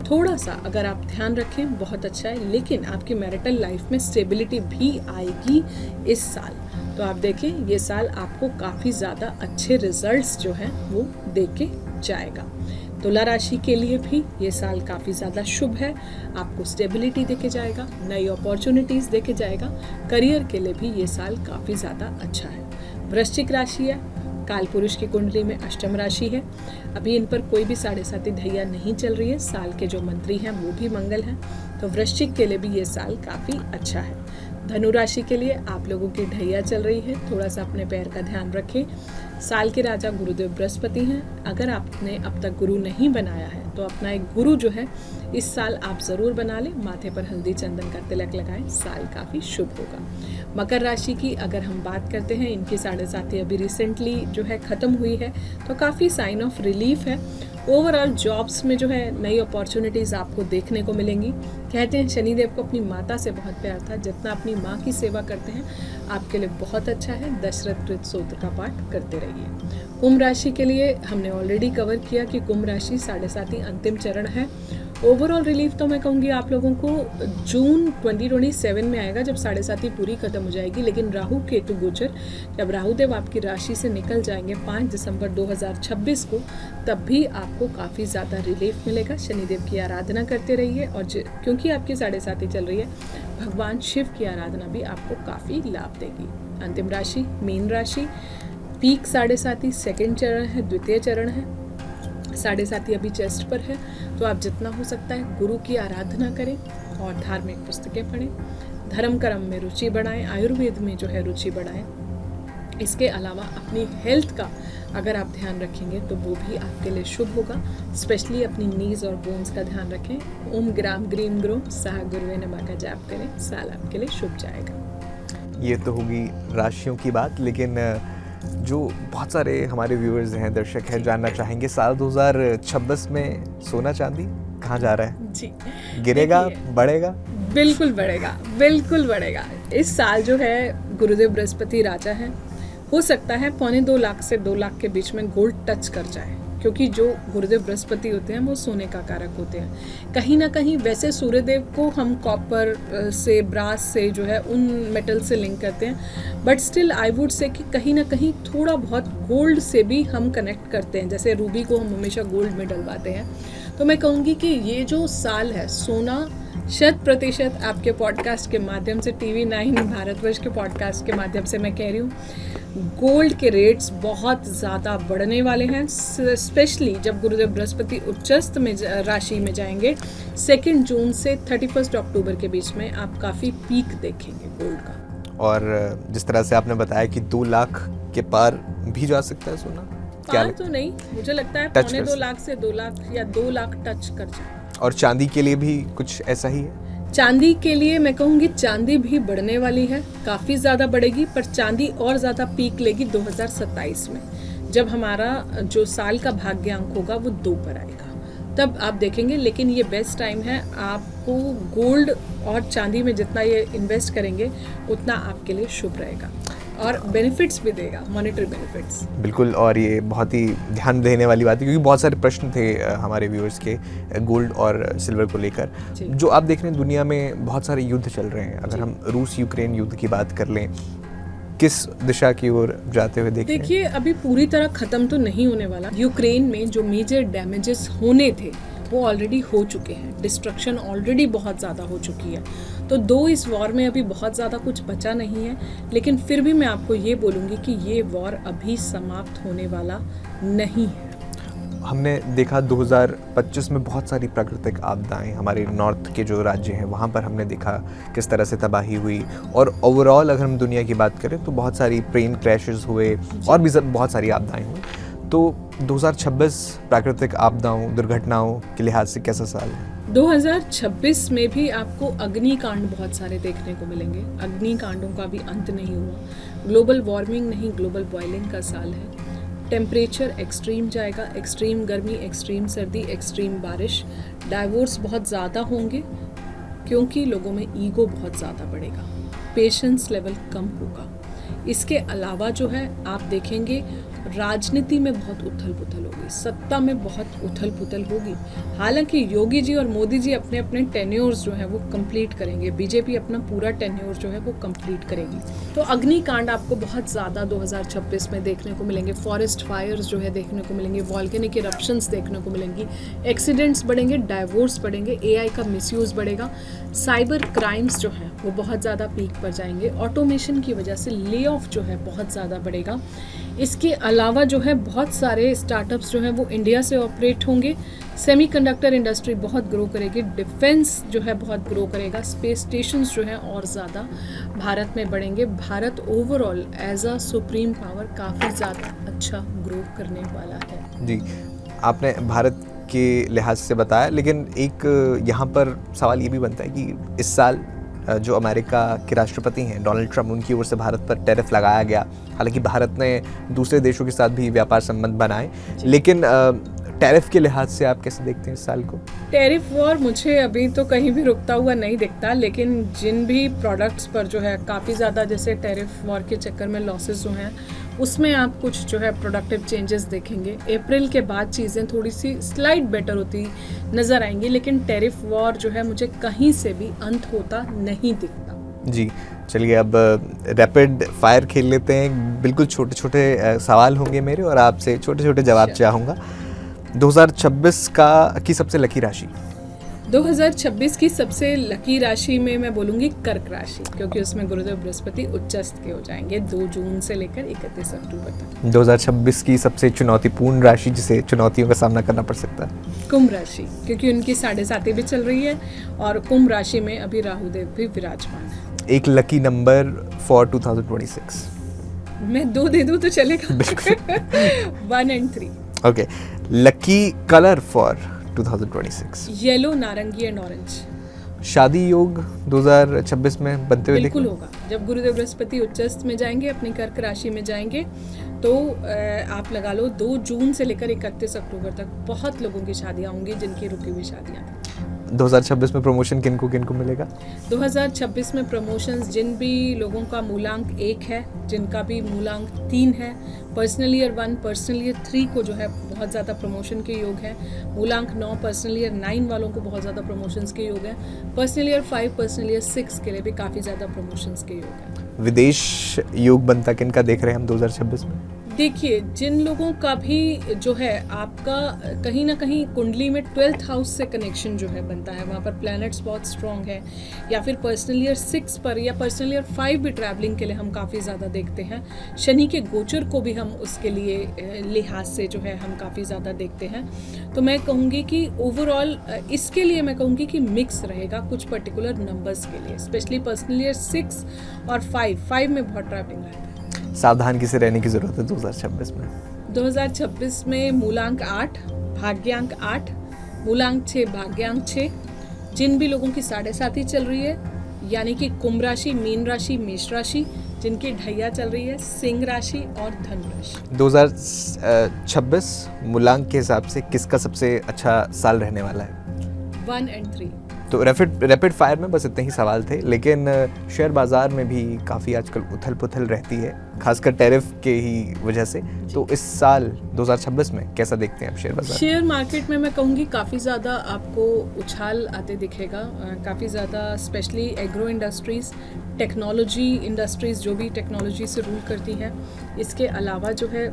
थोड़ा सा अगर आप ध्यान रखें बहुत अच्छा है, लेकिन आपकी मैरिटल लाइफ में स्टेबिलिटी भी आएगी इस साल। तो आप देखें ये साल आपको काफ़ी ज़्यादा अच्छे रिजल्ट्स जो हैं वो दे के जाएगा। तुला राशि के लिए भी ये साल काफ़ी ज़्यादा शुभ है, आपको स्टेबिलिटी देके जाएगा, नई अपॉर्चुनिटीज़ देके जाएगा। करियर के लिए भी ये साल काफ़ी ज़्यादा अच्छा है। वृश्चिक राशि है, काल पुरुष की कुंडली में अष्टम राशि है। अभी इन पर कोई भी 7.5 ढैया नहीं चल रही है। साल के जो मंत्री हैं वो भी मंगल हैं, तो वृश्चिक के लिए भी ये साल काफ़ी अच्छा है। धनु राशि के लिए आप लोगों की ढैया चल रही है, थोड़ा सा अपने पैर का ध्यान रखें। साल के राजा गुरुदेव बृहस्पति हैं। अगर आपने अब तक गुरु नहीं बनाया है तो अपना एक गुरु जो है इस साल आप ज़रूर बना लें। माथे पर हल्दी चंदन का तिलक लगाएं, साल काफ़ी शुभ होगा। मकर राशि की अगर हम बात करते हैं, इनकी 7.5 अभी रिसेंटली जो है ख़त्म हुई है, तो काफ़ी साइन ऑफ रिलीफ है। ओवरऑल जॉब्स में जो है नई अपॉर्चुनिटीज़ आपको देखने को मिलेंगी। कहते हैं शनिदेव को अपनी माता से बहुत प्यार था, जितना अपनी माँ की सेवा करते हैं आपके लिए बहुत अच्छा है। दशरथ कृत सूत्र का पाठ करते रहिए। कुंभ राशि के लिए हमने ऑलरेडी कवर किया कि कुंभ राशि 7.5 अंतिम चरण है। ओवरऑल रिलीफ तो मैं कहूँगी आप लोगों को जून 2027 में आएगा, जब 7.5 पूरी खत्म हो जाएगी। लेकिन राहु केतु गोचर जब राहुदेव आपकी राशि से निकल जाएंगे 5 दिसंबर 2026 को, तब भी आपको काफ़ी ज़्यादा रिलीफ मिलेगा। शनिदेव की आराधना करते रहिए, और क्योंकि आपकी 7.5 चल रही है, भगवान शिव की आराधना भी आपको काफ़ी लाभ देगी। अंतिम राशि मीन राशि, पीक 7.5 सेकेंड चरण है, द्वितीय चरण है। 7.5 अभी चेस्ट पर है, तो आप जितना हो सकता है गुरु की आराधना करें और धार्मिक पुस्तकें पढ़ें, धर्म कर्म में रुचि बढ़ाएं, आयुर्वेद में जो है रुचि बढ़ाएं। इसके अलावा अपनी हेल्थ का अगर आप ध्यान रखेंगे तो वो भी आपके लिए शुभ होगा। स्पेशली अपनी नीज और बोन्स का ध्यान रखें। ओम ग्राम ग्रीम ग्रो सह गुरुवे नमः का जाप करें, साल आपके लिए शुभ जाएगा। ये तो होगी राशियों की बात, लेकिन जो बहुत सारे हमारे व्यूअर्स हैं, दर्शक हैं, जानना चाहेंगे साल 2026 में सोना चांदी कहाँ जा रहा है? जी, गिरेगा, बढ़ेगा? बिल्कुल बढ़ेगा, बिल्कुल बढ़ेगा। इस साल जो है गुरुदेव बृहस्पति राजा है, हो सकता है 2.25 लाख से 2 लाख के बीच में गोल्ड टच कर जाए, क्योंकि जो गुरुदेव बृहस्पति होते हैं वो सोने का कारक होते हैं। कहीं ना कहीं वैसे सूर्यदेव को हम कॉपर से, ब्रास से जो है उन मेटल से लिंक करते हैं, but still I would say कि कहीं ना कहीं थोड़ा बहुत गोल्ड से भी हम कनेक्ट करते हैं। जैसे रूबी को हम हमेशा गोल्ड में डलवाते हैं। तो मैं कहूँगी कि ये जो साल है, सोना 100% आपके पॉडकास्ट के माध्यम से, TV9 भारतवर्ष के पॉडकास्ट के माध्यम से मैं कह रही हूँ, गोल्ड के रेट्स बहुत ज़्यादा बढ़ने वाले हैं, स्पेशली जब गुरुदेव बृहस्पति उच्चस्त में राशि में जाएंगे 2 जून से 31 अक्टूबर के बीच में आप काफ़ी पीक देखेंगे गोल्ड का। और जिस तरह से आपने बताया कि 2 लाख के पार भी जा सकता है सोना, क्या पार तो नहीं, मुझे लगता है टच 2.25 लाख से 2 लाख या 2 लाख टच कर जाए। और चांदी के लिए भी कुछ ऐसा ही है? चांदी के लिए मैं कहूँगी चांदी भी बढ़ने वाली है, काफ़ी ज़्यादा बढ़ेगी, पर चांदी और ज़्यादा पीक लेगी 2027 में, जब हमारा जो साल का भाग्यांक होगा वो 2 पर आएगा, तब आप देखेंगे। लेकिन ये बेस्ट टाइम है, आपको गोल्ड और चांदी में जितना ये इन्वेस्ट करेंगे उतना आपके लिए शुभ रहेगा और बेनिफिट्स भी देगा, मॉनेटरी बेनिफिट्स। बिल्कुल, और ये बहुत ही ध्यान देने वाली बात है क्योंकि बहुत सारे प्रश्न थे हमारे व्यूअर्स के गोल्ड और सिल्वर को लेकर। जो आप देख रहे हैं दुनिया में बहुत सारे युद्ध चल रहे हैं, अगर हम रूस यूक्रेन युद्ध की बात कर लें, किस दिशा की ओर जाते हुए देखिए? देखिए, अभी पूरी तरह खत्म तो नहीं होने वाला। यूक्रेन में जो मेजर डैमेजेस होने थे वो ऑलरेडी हो चुके हैं, डिस्ट्रक्शन ऑलरेडी बहुत ज़्यादा हो चुकी है, तो इस वॉर में अभी बहुत ज़्यादा कुछ बचा नहीं है। लेकिन फिर भी मैं आपको ये बोलूँगी कि ये वॉर अभी समाप्त होने वाला नहीं है। हमने देखा 2025 में बहुत सारी प्राकृतिक आपदाएं हमारे नॉर्थ के जो राज्य हैं वहाँ पर हमने देखा किस तरह से तबाही हुई, और ओवरऑल अगर हम दुनिया की बात करें तो बहुत सारी प्लेन क्रैशेस हुए और भी बहुत सारी आपदाएं हुई। तो 2026 प्राकृतिक आपदाओं दुर्घटनाओं के लिहाज से कैसा साल है? 2026 में भी आपको अग्निकांड बहुत सारे देखने को मिलेंगे। अग्निकांडों का भी अंत नहीं हुआ। ग्लोबल वार्मिंग नहीं, ग्लोबल बॉइलिंग का साल है। टेम्परेचर एक्सट्रीम जाएगा, एक्सट्रीम गर्मी, एक्सट्रीम सर्दी, एक्सट्रीम बारिश। डाइवोर्स बहुत ज़्यादा होंगे क्योंकि लोगों में ईगो बहुत ज़्यादा बढ़ेगा, पेशेंस लेवल कम होगा। इसके अलावा जो है आप देखेंगे राजनीति में बहुत उथल पुथल होगी, सत्ता में बहुत उथल पुथल होगी। हालांकि योगी जी और मोदी जी अपने अपने टेन्योर्स जो है वो कंप्लीट करेंगे, बीजेपी अपना पूरा टेन्योर जो है वो कंप्लीट करेगी। तो अग्निकांड आपको बहुत ज़्यादा 2026 में देखने को मिलेंगे। फॉरेस्ट फायर्स जो है देखने को मिलेंगे, वॉल्केनिक इरप्शंस देखने को मिलेंगी, एक्सीडेंट्स बढ़ेंगे, डाइवोर्स बढ़ेंगे, एआई का मिसयूज़ बढ़ेगा, साइबर क्राइम्स जो है वो बहुत ज़्यादा पीक पर जाएंगे, ऑटोमेशन की वजह से ले ऑफ जो है बहुत ज़्यादा बढ़ेगा। इसके अलावा जो है बहुत सारे स्टार्टअप्स जो हैं वो इंडिया से ऑपरेट होंगे। सेमीकंडक्टर इंडस्ट्री बहुत ग्रो करेगी, डिफेंस जो है बहुत ग्रो करेगा, स्पेस स्टेशंस जो हैं और ज़्यादा भारत में बढ़ेंगे। Bharat overall as a supreme power काफ़ी ज़्यादा अच्छा ग्रो करने वाला है। जी, आपने भारत के लिहाज से बताया, लेकिन एक यहाँ पर सवाल ये भी बनता है कि इस साल जो अमेरिका के राष्ट्रपति हैं डोनाल्ड ट्रंप, उनकी ओर से भारत पर टैरिफ लगाया गया। हालांकि भारत ने दूसरे देशों के साथ भी व्यापार संबंध बनाए, लेकिन टैरिफ के लिहाज से आप कैसे देखते हैं इस साल को? टैरिफ वॉर मुझे अभी तो कहीं भी रुकता हुआ नहीं दिखता, लेकिन जिन भी प्रोडक्ट्स पर जो है काफ़ी ज़्यादा जैसे टैरिफ वॉर के चक्कर में लॉसेस जो हैं उसमें आप कुछ जो है प्रोडक्टिव चेंजेस देखेंगे। अप्रैल के बाद चीज़ें थोड़ी सी स्लाइड बेटर होती नज़र आएंगी, लेकिन टैरिफ वॉर जो है मुझे कहीं से भी अंत होता नहीं दिखता। जी, चलिए अब रैपिड फायर खेल लेते हैं। बिल्कुल छोटे छोटे सवाल होंगे मेरे और आपसे छोटे छोटे जवाब चाहूँगा। 2026 की सबसे लकी राशि? 2026 की सबसे लकी राशि में मैं बोलूँगी कर्क राशि, क्योंकि उसमें गुरुदेव बृहस्पति उच्चस्त के हो जाएंगे 2 जून से लेकर 31 अक्टूबर तक। 2026 की सबसे चुनौतीपूर्ण राशि जिसे चुनौतियों का सामना करना पड़ सकता है? कुंभ राशि, क्योंकि उनकी 7.5 भी चल रही है और कुंभ राशि में अभी राहु देव भी विराजमान है। एक लकी नंबर फॉर 2026? मैं 2 दे दूँ तो चलेगा? 1 and 3। Okay, lucky colour for 2026? Yellow, नारंगी एंड ऑरेंज। शादी योग 2026 में बनते हुए बिल्कुल होगा। जब गुरुदेव बृहस्पति उच्चस्त में जाएंगे, अपनी कर्क राशि में जाएंगे, तो आप लगा लो 2 जून से लेकर 31 अक्टूबर तक बहुत लोगों की शादियां होंगी जिनकी रुकी हुई शादियां थी। 2026 में प्रमोशन किनको मिलेगा? 2026 में प्रमोशंस जिन भी लोगों का मूलांक 1 है, जिनका भी मूलांक 3 है, पर्सनल ईयर 1, पर्सनल ईयर 3 को जो है बहुत ज़्यादा प्रमोशन के योग है। मूलांक 9, पर्सनल ईयर 9 वालों को बहुत ज़्यादा प्रमोशंस के योग है। पर्सनल ईयर 5, पर्सनल ईयर 6 के लिए भी काफ़ी ज़्यादा प्रमोशंस के योग है। विदेश योग बनता किनका देख रहे हैं हम 2026 में? देखिए, जिन लोगों का भी जो है आपका कहीं ना कहीं कुंडली में 12th हाउस से कनेक्शन जो है बनता है, वहाँ पर प्लैनेट्स बहुत स्ट्रॉन्ग है, या फिर पर्सनल ईयर 6 पर या पर्सनल ईयर 5 भी ट्रैवलिंग के लिए हम काफ़ी ज़्यादा देखते हैं। शनि के गोचर को भी हम उसके लिए लिहाज से जो है हम काफ़ी ज़्यादा देखते हैं। तो मैं कहूँगी कि ओवरऑल इसके लिए मैं कहूँगी कि मिक्स रहेगा कुछ पर्टिकुलर नंबर्स के लिए, स्पेशली पर्सनल ईयर 6 और 5 में बहुत ट्रैवलिंग रहता है। सावधान किसे रहने की ज़रूरत है 2026 में? 2026 में मूलांक 8, भाग्यांक 8, मूलांक 6, भाग्यांक 6। जिन भी लोगों की 7.5 चल रही है, यानी कि कुंभ राशि, मीन राशि, मेष राशि, जिनकी ढैया चल रही है, सिंह राशि और धनु राशि। 2026 मूलांक के हिसाब से किसका सबसे अच्छा साल रहने वाला है? 1 और 3। तो रैपिड फायर में बस इतने ही सवाल थे, लेकिन शेयर बाजार में भी काफ़ी आजकल उथल पुथल रहती है, खासकर टैरिफ के ही वजह से। तो इस साल 2026 में कैसा देखते हैं आप शेयर बाजार? शेयर मार्केट में मैं कहूँगी काफ़ी ज़्यादा आपको उछाल आते दिखेगा, काफ़ी ज़्यादा, specially agro industries, technology industries जो भी टेक्नोलॉजी से रूल करती हैं। इसके अलावा जो है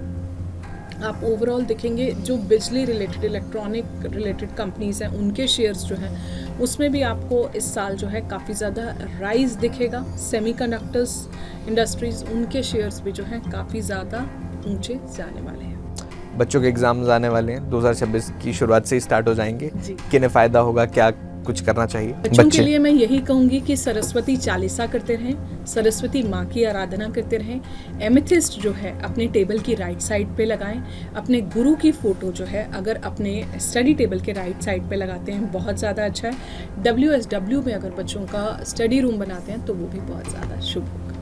आप ओवरऑल देखेंगे जो बिजली रिलेटेड, इलेक्ट्रॉनिक रिलेटेड कंपनीज़ हैं, उनके शेयर्स जो हैं उसमें भी आपको इस साल जो है काफ़ी ज़्यादा राइज दिखेगा। सेमीकंडक्टर्स इंडस्ट्रीज़, उनके शेयर्स भी जो हैं काफ़ी ज़्यादा ऊंचे जाने वाले हैं। बच्चों के एग्जाम्स आने वाले हैं, 2026 की शुरुआत से ही स्टार्ट हो जाएंगे। जी। किन्हें फ़ायदा होगा, क्या कुछ करना चाहिए बच्चों के लिए? मैं यही कहूँगी कि सरस्वती चालीसा करते रहें, सरस्वती माँ की आराधना करते रहें। एमेथिस्ट जो है अपने टेबल की राइट साइड पे लगाएं। अपने गुरु की फ़ोटो जो है अगर अपने स्टडी टेबल के राइट साइड पे लगाते हैं बहुत ज़्यादा अच्छा है। WSW में अगर बच्चों का स्टडी रूम बनाते हैं तो वो भी बहुत ज़्यादा शुभ होगा।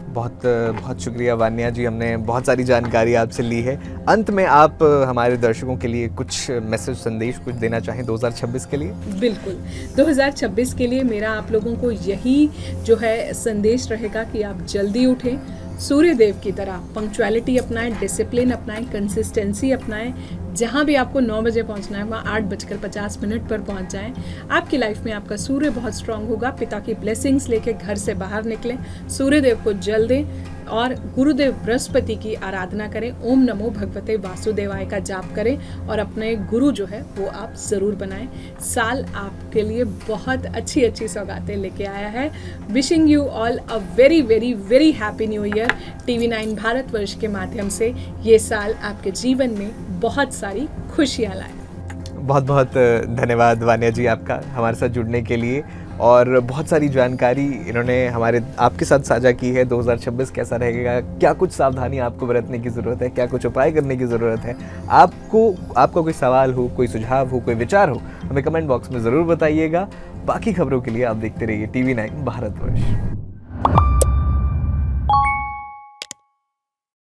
बहुत बहुत शुक्रिया वान्या जी, हमने बहुत सारी जानकारी आपसे ली है। अंत में आप हमारे दर्शकों के लिए कुछ मैसेज, संदेश कुछ देना चाहें 2026 के लिए? बिल्कुल, 2026 के लिए मेरा आप लोगों को यही जो है संदेश रहेगा कि आप जल्दी उठें, सूर्य देव की तरह पंक्चुअलिटी अपनाएं, डिसिप्लिन अपनाएं, कंसिस्टेंसी अपनाएं। जहाँ भी आपको 9 बजे पहुँचना है वहाँ 8:50 पर पहुँच जाएं। आपकी लाइफ में आपका सूर्य बहुत स्ट्रांग होगा। पिता की ब्लेसिंग्स लेके घर से बाहर निकलें, सूर्य देव को जल दें और गुरुदेव बृहस्पति की आराधना करें। ओम नमो भगवते वासुदेवाय का जाप करें और अपने गुरु जो है वो आप ज़रूर बनाएं। साल आपके लिए बहुत अच्छी अच्छी सौगातें लेके आया है। Wishing you all a very very very happy new year. TV9 Bharatvarsh के माध्यम से ये साल आपके जीवन में बहुत सारी खुशियाँ लाए। बहुत बहुत धन्यवाद वान्या जी आपका हमारे साथ जुड़ने के लिए, और बहुत सारी जानकारी इन्होंने आपके साथ साझा की है। 2026 कैसा रहेगा, क्या कुछ सावधानी आपको बरतने की ज़रूरत है, क्या कुछ उपाय करने की ज़रूरत है। आपका कोई सवाल हो, कोई सुझाव हो, कोई विचार हो, हमें कमेंट बॉक्स में ज़रूर बताइएगा। बाकी खबरों के लिए आप देखते रहिए TV9 भारतवर्ष।